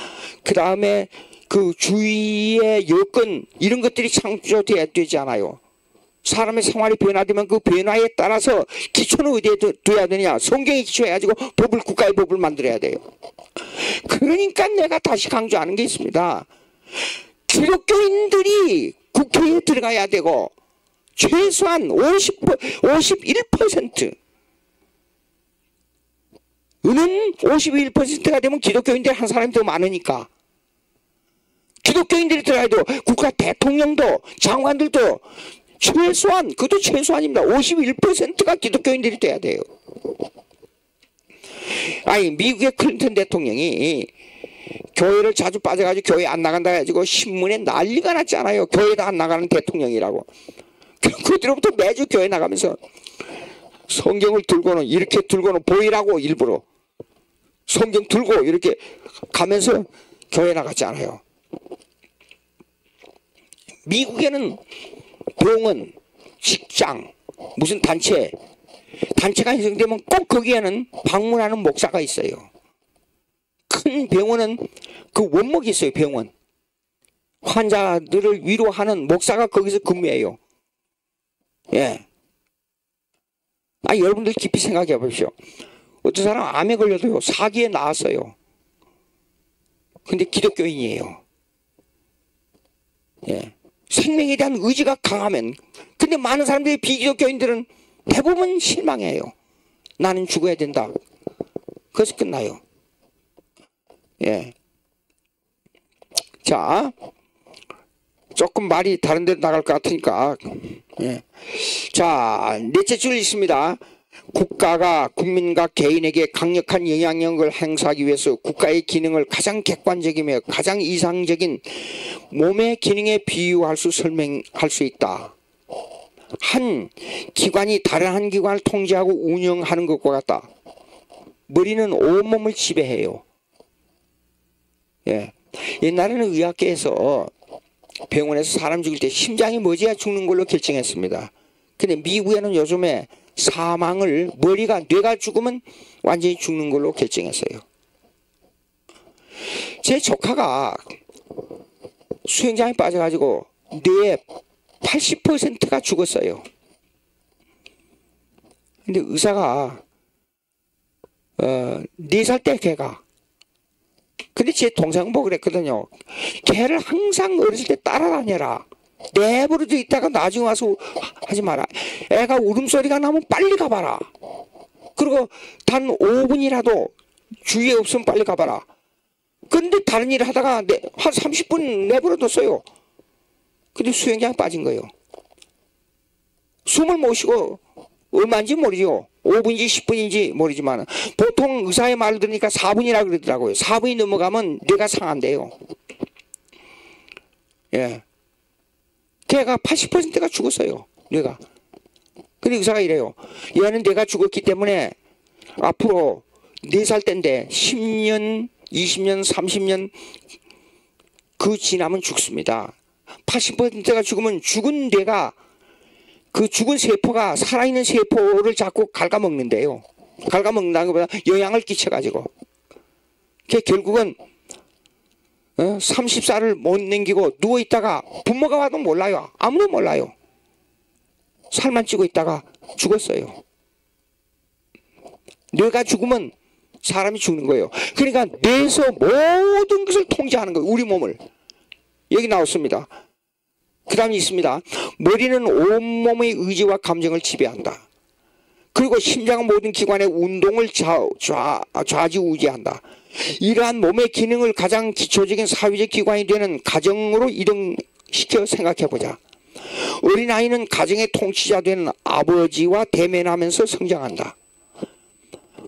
그 다음에 그 주위의 여건, 이런 것들이 창조돼야 되지 않아요. 사람의 생활이 변화되면 그 변화에 따라서 기초는 어디에 둬야 되냐? 성경에 기초해가지고 국가의 법을 만들어야 돼요. 그러니까 내가 다시 강조하는 게 있습니다. 기독교인들이 국회에 들어가야 되고 최소한 51%는 51%가 되면 기독교인들이 한 사람이 더 많으니까 기독교인들이 들어가야 돼요. 국가 대통령도 장관들도 최소한, 그것도 최소한입니다. 51%가 기독교인들이 돼야 돼요. 아니, 미국의 클린턴 대통령이 교회를 자주 빠져가지고 교회 안 나간다 해가지고 신문에 난리가 났잖아요. 교회도 안 나가는 대통령이라고. 그 뒤로부터 매주 교회 나가면서 성경을 들고는, 이렇게 들고는 보이라고 일부러 성경 들고 이렇게 가면서 교회 나갔잖아요. 미국에는 병원, 직장, 무슨 단체가 형성되면 꼭 거기에는 방문하는 목사가 있어요. 큰 병원은 그 원목이 있어요. 병원. 환자들을 위로하는 목사가 거기서 근무해요. 예. 아니, 여러분들 깊이 생각해 보십시오. 어떤 사람 암에 걸려도요, 사기에 나왔어요. 근데 기독교인이에요. 예. 생명에 대한 의지가 강하면. 근데 많은 사람들이 비기독교인들은 대부분 실망해요. 나는 죽어야 된다. 그래서 끝나요. 예. 자, 조금 말이 다른 데로 나갈 것 같으니까. 예. 자, 넷째 줄 있습니다. 국가가 국민과 개인에게 강력한 영향력을 행사하기 위해서 국가의 기능을 가장 객관적이며 가장 이상적인 몸의 기능에 비유할 설명할 수 있다. 한 기관이 다른 한 기관을 통제하고 운영하는 것과 같다. 머리는 온몸을 지배해요. 예. 옛날에는 의학계에서 병원에서 사람 죽일 때 심장이 멎어야 죽는 걸로 결정했습니다. 근데 미국에는 요즘에 사망을 뇌가 죽으면 완전히 죽는 걸로 결정했어요. 제 조카가 수영장에 빠져가지고 뇌의 80%가 죽었어요. 근데 의사가 4살 때 걔가, 근데 제 동생은 뭐 그랬거든요. 걔를 항상 어렸을 때 따라다녀라. 내버려져 있다가 나중에 와서 하지 마라. 애가 울음소리가 나면 빨리 가봐라. 그리고 단 5분이라도 주위에 없으면 빨리 가봐라. 그런데 다른 일을 하다가 한 30분 내버려뒀어요. 근데 수영장에 빠진 거예요. 숨을 못 쉬고 얼마인지 모르죠. 5분인지 10분인지 모르지만 보통 의사의 말을 들으니까 4분이라 그러더라고요. 4분이 넘어가면 뇌가 상한대요. 예. 걔가 80%가 죽었어요. 뇌가. 근데 의사가 이래요. 얘는 뇌가 죽었기 때문에 앞으로 4살 때인데 10년, 20년, 30년 그 지나면 죽습니다. 80%가 죽으면 죽은 뇌가 그 죽은 세포가 살아있는 세포를 자꾸 갉아먹는데요. 갉아먹는다는 것보다 영향을 끼쳐가지고. 결국은 30살을 못 남기고 누워있다가 부모가 와도 몰라요. 아무도 몰라요. 살만 찌고 있다가 죽었어요. 뇌가 죽으면 사람이 죽는 거예요. 그러니까 뇌에서 모든 것을 통제하는 거예요. 우리 몸을. 여기 나왔습니다. 그 다음에 있습니다. 머리는 온몸의 의지와 감정을 지배한다. 그리고 심장은 모든 기관의 운동을 좌지우지한다. 이러한 몸의 기능을 가장 기초적인 사회적 기관이 되는 가정으로 이동시켜 생각해보자. 어린아이는 가정의 통치자 되는 아버지와 대면하면서 성장한다.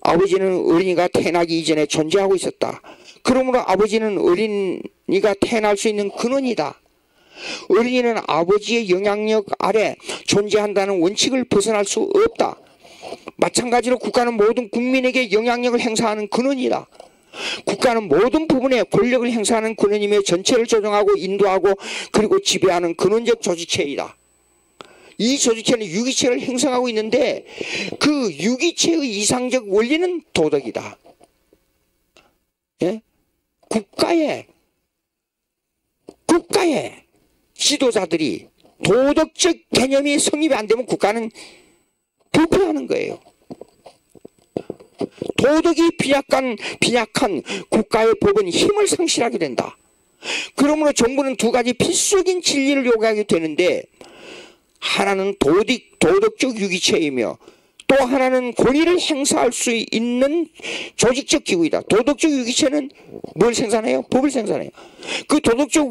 아버지는 어린이가 태어나기 이전에 존재하고 있었다. 그러므로 아버지는 어린이가 태어날 수 있는 근원이다. 어린이는 아버지의 영향력 아래 존재한다는 원칙을 벗어날 수 없다. 마찬가지로 국가는 모든 국민에게 영향력을 행사하는 근원이다. 국가는 모든 부분에 권력을 행사하는 근원이며 전체를 조정하고 인도하고 그리고 지배하는 근원적 조직체이다. 이 조직체는 유기체를 형성하고 있는데 그 유기체의 이상적 원리는 도덕이다. 예? 국가의 지도자들이 도덕적 개념이 성립이 안 되면 국가는 부패하는 거예요. 도덕이 빈약한 국가의 법은 힘을 상실하게 된다. 그러므로 정부는 두 가지 필수적인 진리를 요구하게 되는데 하나는 도덕적 유기체이며 또 하나는 권위를 행사할 수 있는 조직적 기구이다. 도덕적 유기체는 뭘 생산해요? 법을 생산해요. 그 도덕적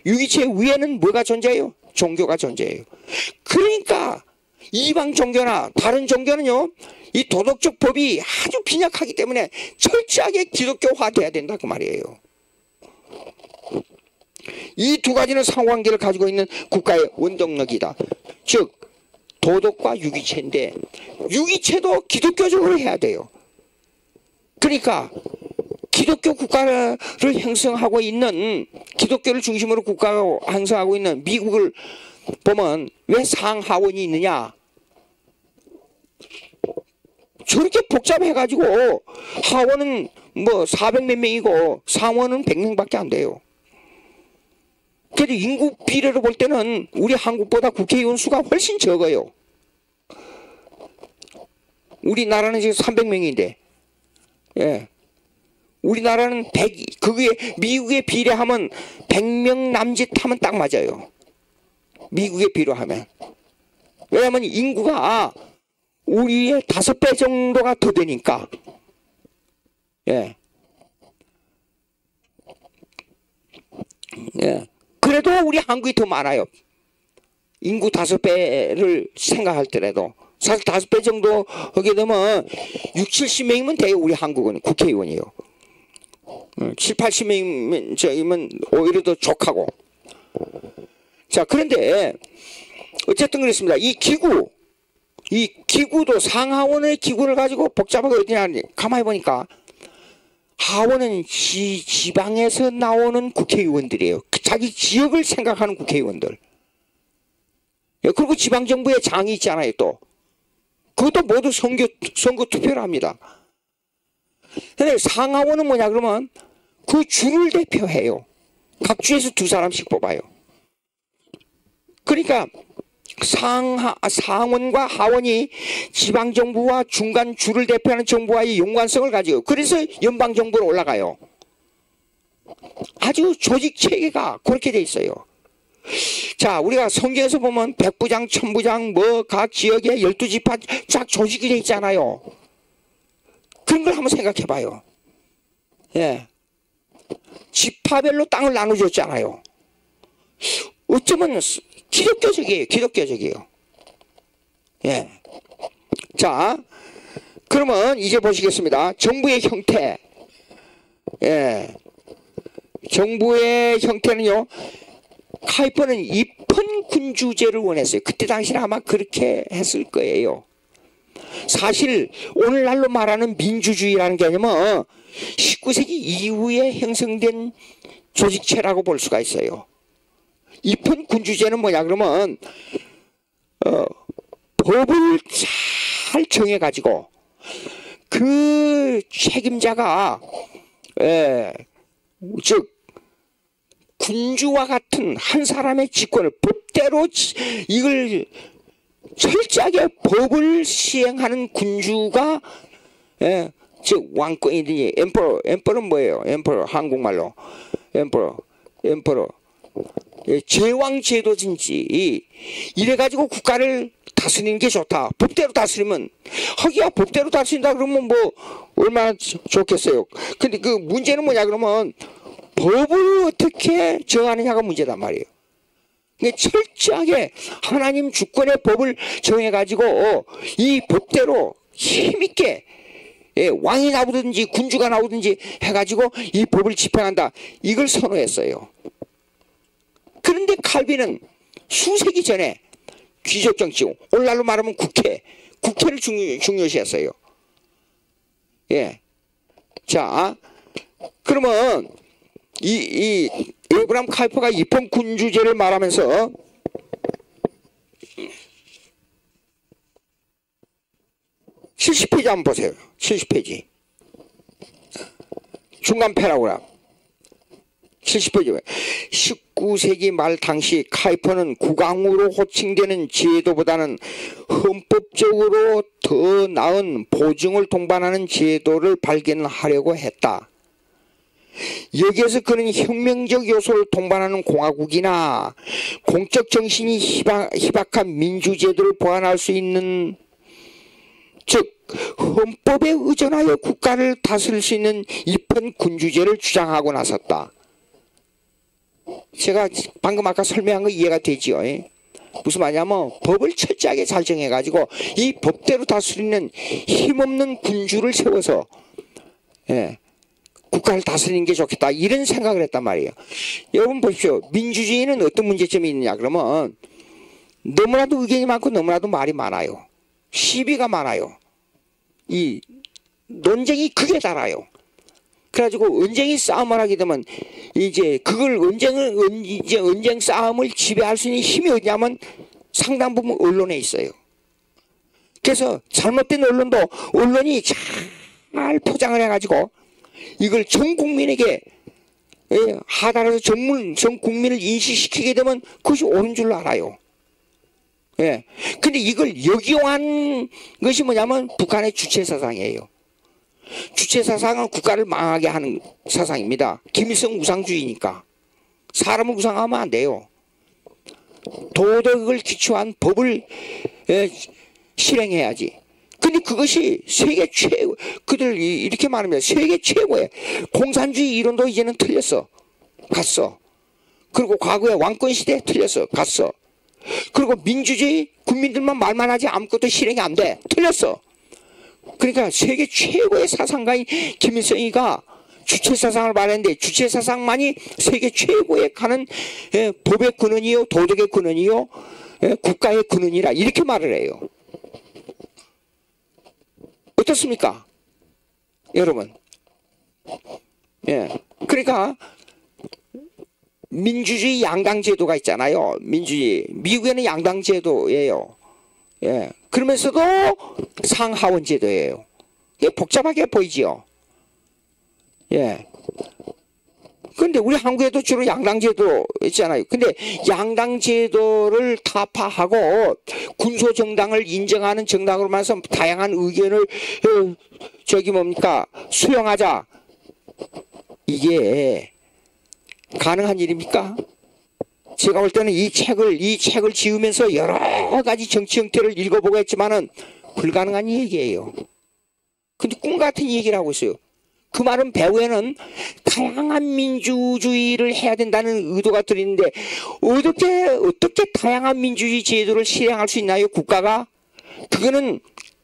유기체 위에는 뭐가 존재해요? 종교가 존재해요. 그러니까 이방 종교나 다른 종교는요, 이 도덕적 법이 아주 빈약하기 때문에 철저하게 기독교화돼야 된다 그 말이에요. 이 두 가지는 상호관계를 가지고 있는 국가의 원동력이다. 즉 도덕과 유기체인데 유기체도 기독교적으로 해야 돼요. 그러니까 기독교 국가를 형성하고 있는, 기독교를 중심으로 국가가 형성하고 있는 미국을 보면 왜 상하원이 있느냐? 저렇게 복잡해가지고 하원은 뭐 400몇 명이고 상원은 100명밖에 안 돼요. 그래도 인구 비례로 볼 때는 우리 한국보다 국회의원 수가 훨씬 적어요. 우리나라는 지금 300명인데, 예. 우리나라는 그게 미국에 비례하면 100명 남짓 하면 딱 맞아요. 미국에 비례하면. 왜냐하면 인구가 우리의 5배 정도가 더 되니까. 예. 예. 그래도 우리 한국이 더 많아요. 인구 5배를 생각할 때라도. 사실 5배 정도 하게 되면 6, 70명이면 돼요. 우리 한국은 국회의원이요. 7, 80명이면 오히려 더 족하고. 자, 그런데 어쨌든 그렇습니다. 이 기구도 상하원의 기구를 가지고 복잡하게 어디냐 가만히 보니까 하원은 지방에서 나오는 국회의원들이에요. 자기 지역을 생각하는 국회의원들. 그리고 지방정부의 장이 있잖아요. 또 그것도 모두 선거 투표를 합니다. 근데 상하원은 뭐냐 그러면 그 주를 대표해요. 각 주에서 2사람씩 뽑아요. 그러니까 상원과 하원이 지방정부와 중간 주를 대표하는 정부와의 연관성을 가지고 그래서 연방정부로 올라가요. 아주 조직체계가 그렇게 돼 있어요. 자, 우리가 성경에서 보면 백부장, 천부장, 뭐 각 지역에 12지파 쫙 조직이 돼 있잖아요. 그런 걸 한번 생각해 봐요. 예. 지파별로 땅을 나눠줬잖아요. 어쩌면 기독교적이에요. 기독교적이에요. 예. 자, 그러면 이제 보시겠습니다. 정부의 형태. 예. 정부의 형태는요. 카이퍼는 입헌군주제를 원했어요. 그때 당시는 아마 그렇게 했을 거예요. 사실 오늘날로 말하는 민주주의라는 개념은 19세기 이후에 형성된 조직체라고 볼 수가 있어요. 입헌군주제는 뭐냐 그러면 법을 잘 정해가지고 그 책임자가 즉 군주와 같은 한 사람의 직권을 법대로 이걸 철저하게 법을 시행하는 군주가 즉 왕권이든지 엠퍼러는 뭐예요? 엠퍼러 한국말로 엠퍼러 제왕 제도든지 이래가지고 국가를 다스리는 게 좋다. 법대로 다스리면 하기야 법대로 다스린다 그러면 뭐 얼마나 좋겠어요. 근데 그 문제는 뭐냐 그러면 법을 어떻게 정하느냐가 문제단 말이에요. 그러니까 철저하게 하나님 주권의 법을 정해가지고 이 법대로 힘있게 왕이 나오든지 군주가 나오든지 해가지고 이 법을 집행한다. 이걸 선호했어요. 그런데 칼빈은 수세기 전에 귀족정치, 오늘날로 말하면 국회를 중요시했어요. 예. 자, 그러면 이 에브람 카이퍼가 입헌군주제를 말하면서 70페이지 한번 보세요. 70페이지. 중간 패러그래프. 70페이지. 19세기 말 당시 카이퍼는 국왕으로 호칭되는 제도보다는 헌법적으로 더 나은 보증을 동반하는 제도를 발견하려고 했다. 여기에서 그는 혁명적 요소를 동반하는 공화국이나 공적 정신이 희박한 민주제도를 보완할 수 있는 즉 헌법에 의존하여 국가를 다스릴 수 있는 입헌군주제를 주장하고 나섰다. 제가 방금 아까 설명한 거 이해가 되지요? 무슨 말이냐면 법을 철저하게 잘 정해가지고 이 법대로 다스리는 힘없는 군주를 세워서 국가를 다스리는 게 좋겠다 이런 생각을 했단 말이에요. 여러분 보십시오. 민주주의는 어떤 문제점이 있느냐 그러면 너무나도 의견이 많고 너무나도 말이 많아요. 시비가 많아요. 이 논쟁이 극에 달아요. 그래가지고 언쟁이 싸움을 하게 되면 이제 그걸 언쟁 싸움을 지배할 수 있는 힘이 어디냐면 상당 부분 언론에 있어요. 그래서 잘못된 언론이 잘 포장을 해가지고 이걸 전 국민에게 하달해서 전 국민을 인식시키게 되면 그것이 옳은 줄로 알아요. 근데 이걸 역이용한 것이 뭐냐면 북한의 주체사상이에요. 주체사상은 국가를 망하게 하는 사상입니다. 김일성 우상주의니까. 사람을 우상하면 안 돼요. 도덕을 기초한 법을 실행해야지. 근데 그것이 세계 최고, 그들 이렇게 말합니다. 세계 최고의 공산주의 이론도 이제는 틀렸어. 갔어. 그리고 과거에 왕권시대 틀렸어. 갔어. 그리고 민주주의 국민들만 말만 하지 아무것도 실행이 안 돼. 틀렸어. 그러니까 세계 최고의 사상가인 김일성이가 주체사상을 말했는데 주체사상만이 세계 최고에 가는 법의 근원이요 도덕의 근원이요 국가의 근원이라 이렇게 말을 해요. 어떻습니까? 여러분. 그러니까 민주주의 양당제도가 있잖아요. 민주주의. 미국에는 양당제도예요. 그러면서도 상하원 제도예요. 이게 복잡하게 보이지요. 예. 근데 우리 한국에도 주로 양당제도 있잖아요. 근데 양당제도를 타파하고 군소정당을 인정하는 정당으로 만서 다양한 의견을 수용하자. 이게 가능한 일입니까? 제가 볼 때는 이 책을 지으면서 여러 가지 정치 형태를 읽어보고 했지만은 불가능한 얘기예요. 근데 꿈 같은 얘기를 하고 있어요. 그 말은 배후에는 다양한 민주주의를 해야 된다는 의도가 들어있는데 어떻게 다양한 민주주의 제도를 실행할 수 있나요? 국가가? 그거는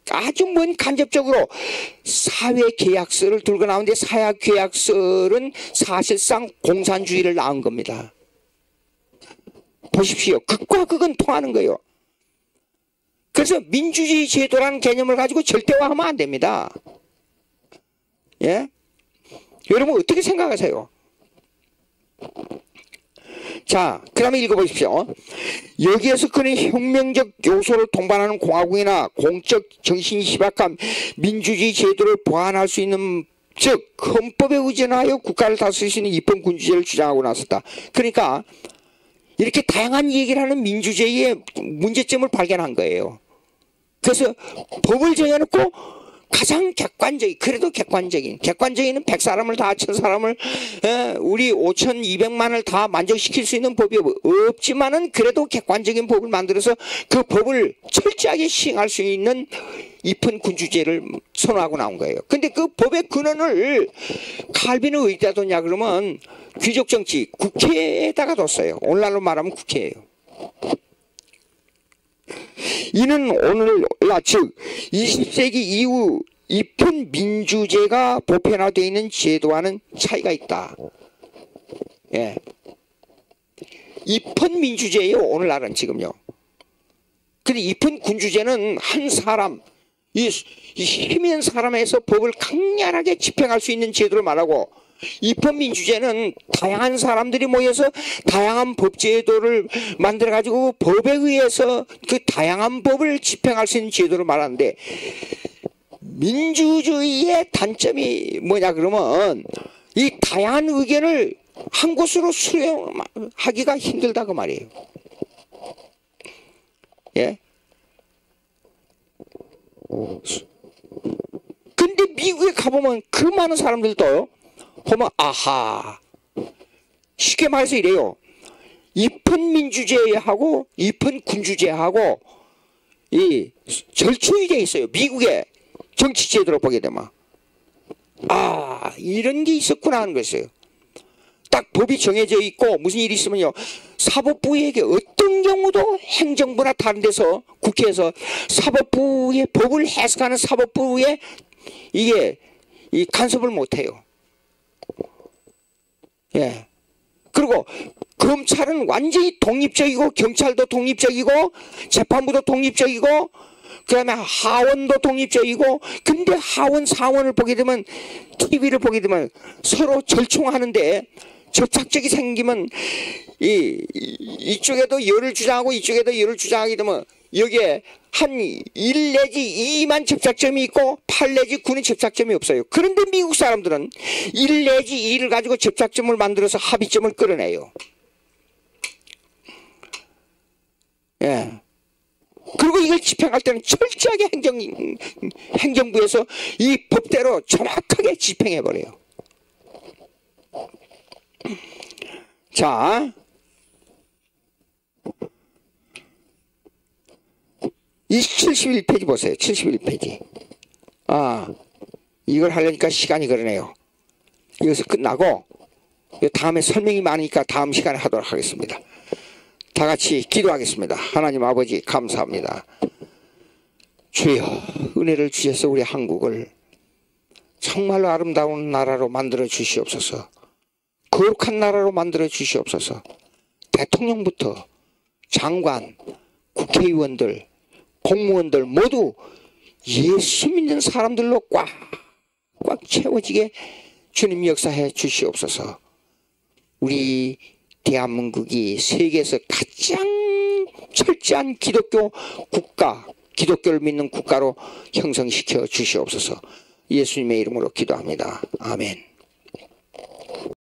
아주 간접적으로 사회계약서를 들고 나오는데 사회계약서는 사실상 공산주의를 낳은 겁니다. 보십시오. 극과 극은 통하는 거예요. 그래서 민주주의 제도라는 개념을 가지고 절대화하면 안 됩니다. 예? 여러분 어떻게 생각하세요? 자, 그 다음에 읽어보십시오. 여기에서 그는 혁명적 요소를 동반하는 공화국이나 공적 정신이 희박한 민주주의 제도를 보완할 수 있는, 즉 헌법에 의존하여 국가를 다스릴 수 있는 입헌군주제를 주장하고 나섰다. 그러니까 이렇게 다양한 얘기를 하는 민주주의의 문제점을 발견한 거예요. 그래서 법을 정해놓고 가장 객관적인, 그래도 객관적인 100사람을 다 1000사람을 우리 5200만을 다 만족시킬 수 있는 법이 없지만은 그래도 객관적인 법을 만들어서 그 법을 철저하게 시행할 수 있는 입헌군주제를 선언하고 나온 거예요. 근데 그 법의 근원을 칼빈은 어디다 뒀냐 그러면 귀족정치, 국회에다가 뒀어요. 오늘날로 말하면 국회예요. 이는 오늘날 즉 20세기 이후 입헌 민주제가 보편화되어 있는 제도와는 차이가 있다. 예. 입헌 민주제예요. 오늘날은 지금요. 근데 입헌 군주제는 한 사람, 이 힘 있는 사람에서 법을 강렬하게 집행할 수 있는 제도를 말하고, 입헌민주제는 다양한 사람들이 모여서 다양한 법제도를 만들어가지고 법에 의해서 그 다양한 법을 집행할 수 있는 제도를 말하는데, 민주주의의 단점이 뭐냐 그러면 이 다양한 의견을 한 곳으로 수렴하기가 힘들다 그 말이에요. 예? 근데 미국에 가보면 그 많은 사람들도 보면 아하, 쉽게 말해서 이래요. 입헌민주제하고 입헌군주제하고 이 절충이 돼 있어요. 미국의 정치제도로 보게 되면 아, 이런 게 있었구나 하는 것이에요. 딱 법이 정해져 있고 무슨 일이 있으면요, 사법부에게 어떤 경우도 행정부나 다른 데서 국회에서 사법부의 법을 해석하는 사법부에 이게 이 간섭을 못해요. 예. 그리고 검찰은 완전히 독립적이고 경찰도 독립적이고 재판부도 독립적이고 그다음에 하원도 독립적이고, 근데 하원 상원을 보게 되면 TV를 보게 되면 서로 절충하는데 접착적이 생기면 이쪽에도 열을 주장하고 이쪽에도 열을 주장하게 되면 여기에 한 1 내지 2만 접착점이 있고 8 내지 9는 접착점이 없어요. 그런데 미국 사람들은 1 내지 2를 가지고 접착점을 만들어서 합의점을 끌어내요. 예. 그리고 이걸 집행할 때는 철저하게 행정부에서 이 법대로 정확하게 집행해버려요. 자, 이 71페이지 보세요. 71페이지. 아, 이걸 하려니까 시간이 그러네요. 여기서 끝나고 다음에 설명이 많으니까 다음 시간에 하도록 하겠습니다. 다 같이 기도하겠습니다. 하나님 아버지 감사합니다. 주여, 은혜를 주셔서 우리 한국을 정말로 아름다운 나라로 만들어 주시옵소서. 거룩한 나라로 만들어 주시옵소서. 대통령부터 장관, 국회의원들, 공무원들 모두 예수 믿는 사람들로 꽉 채워지게 주님 역사해 주시옵소서. 우리 대한민국이 세계에서 가장 철저한 기독교 국가, 기독교를 믿는 국가로 형성시켜 주시옵소서. 예수님의 이름으로 기도합니다. 아멘.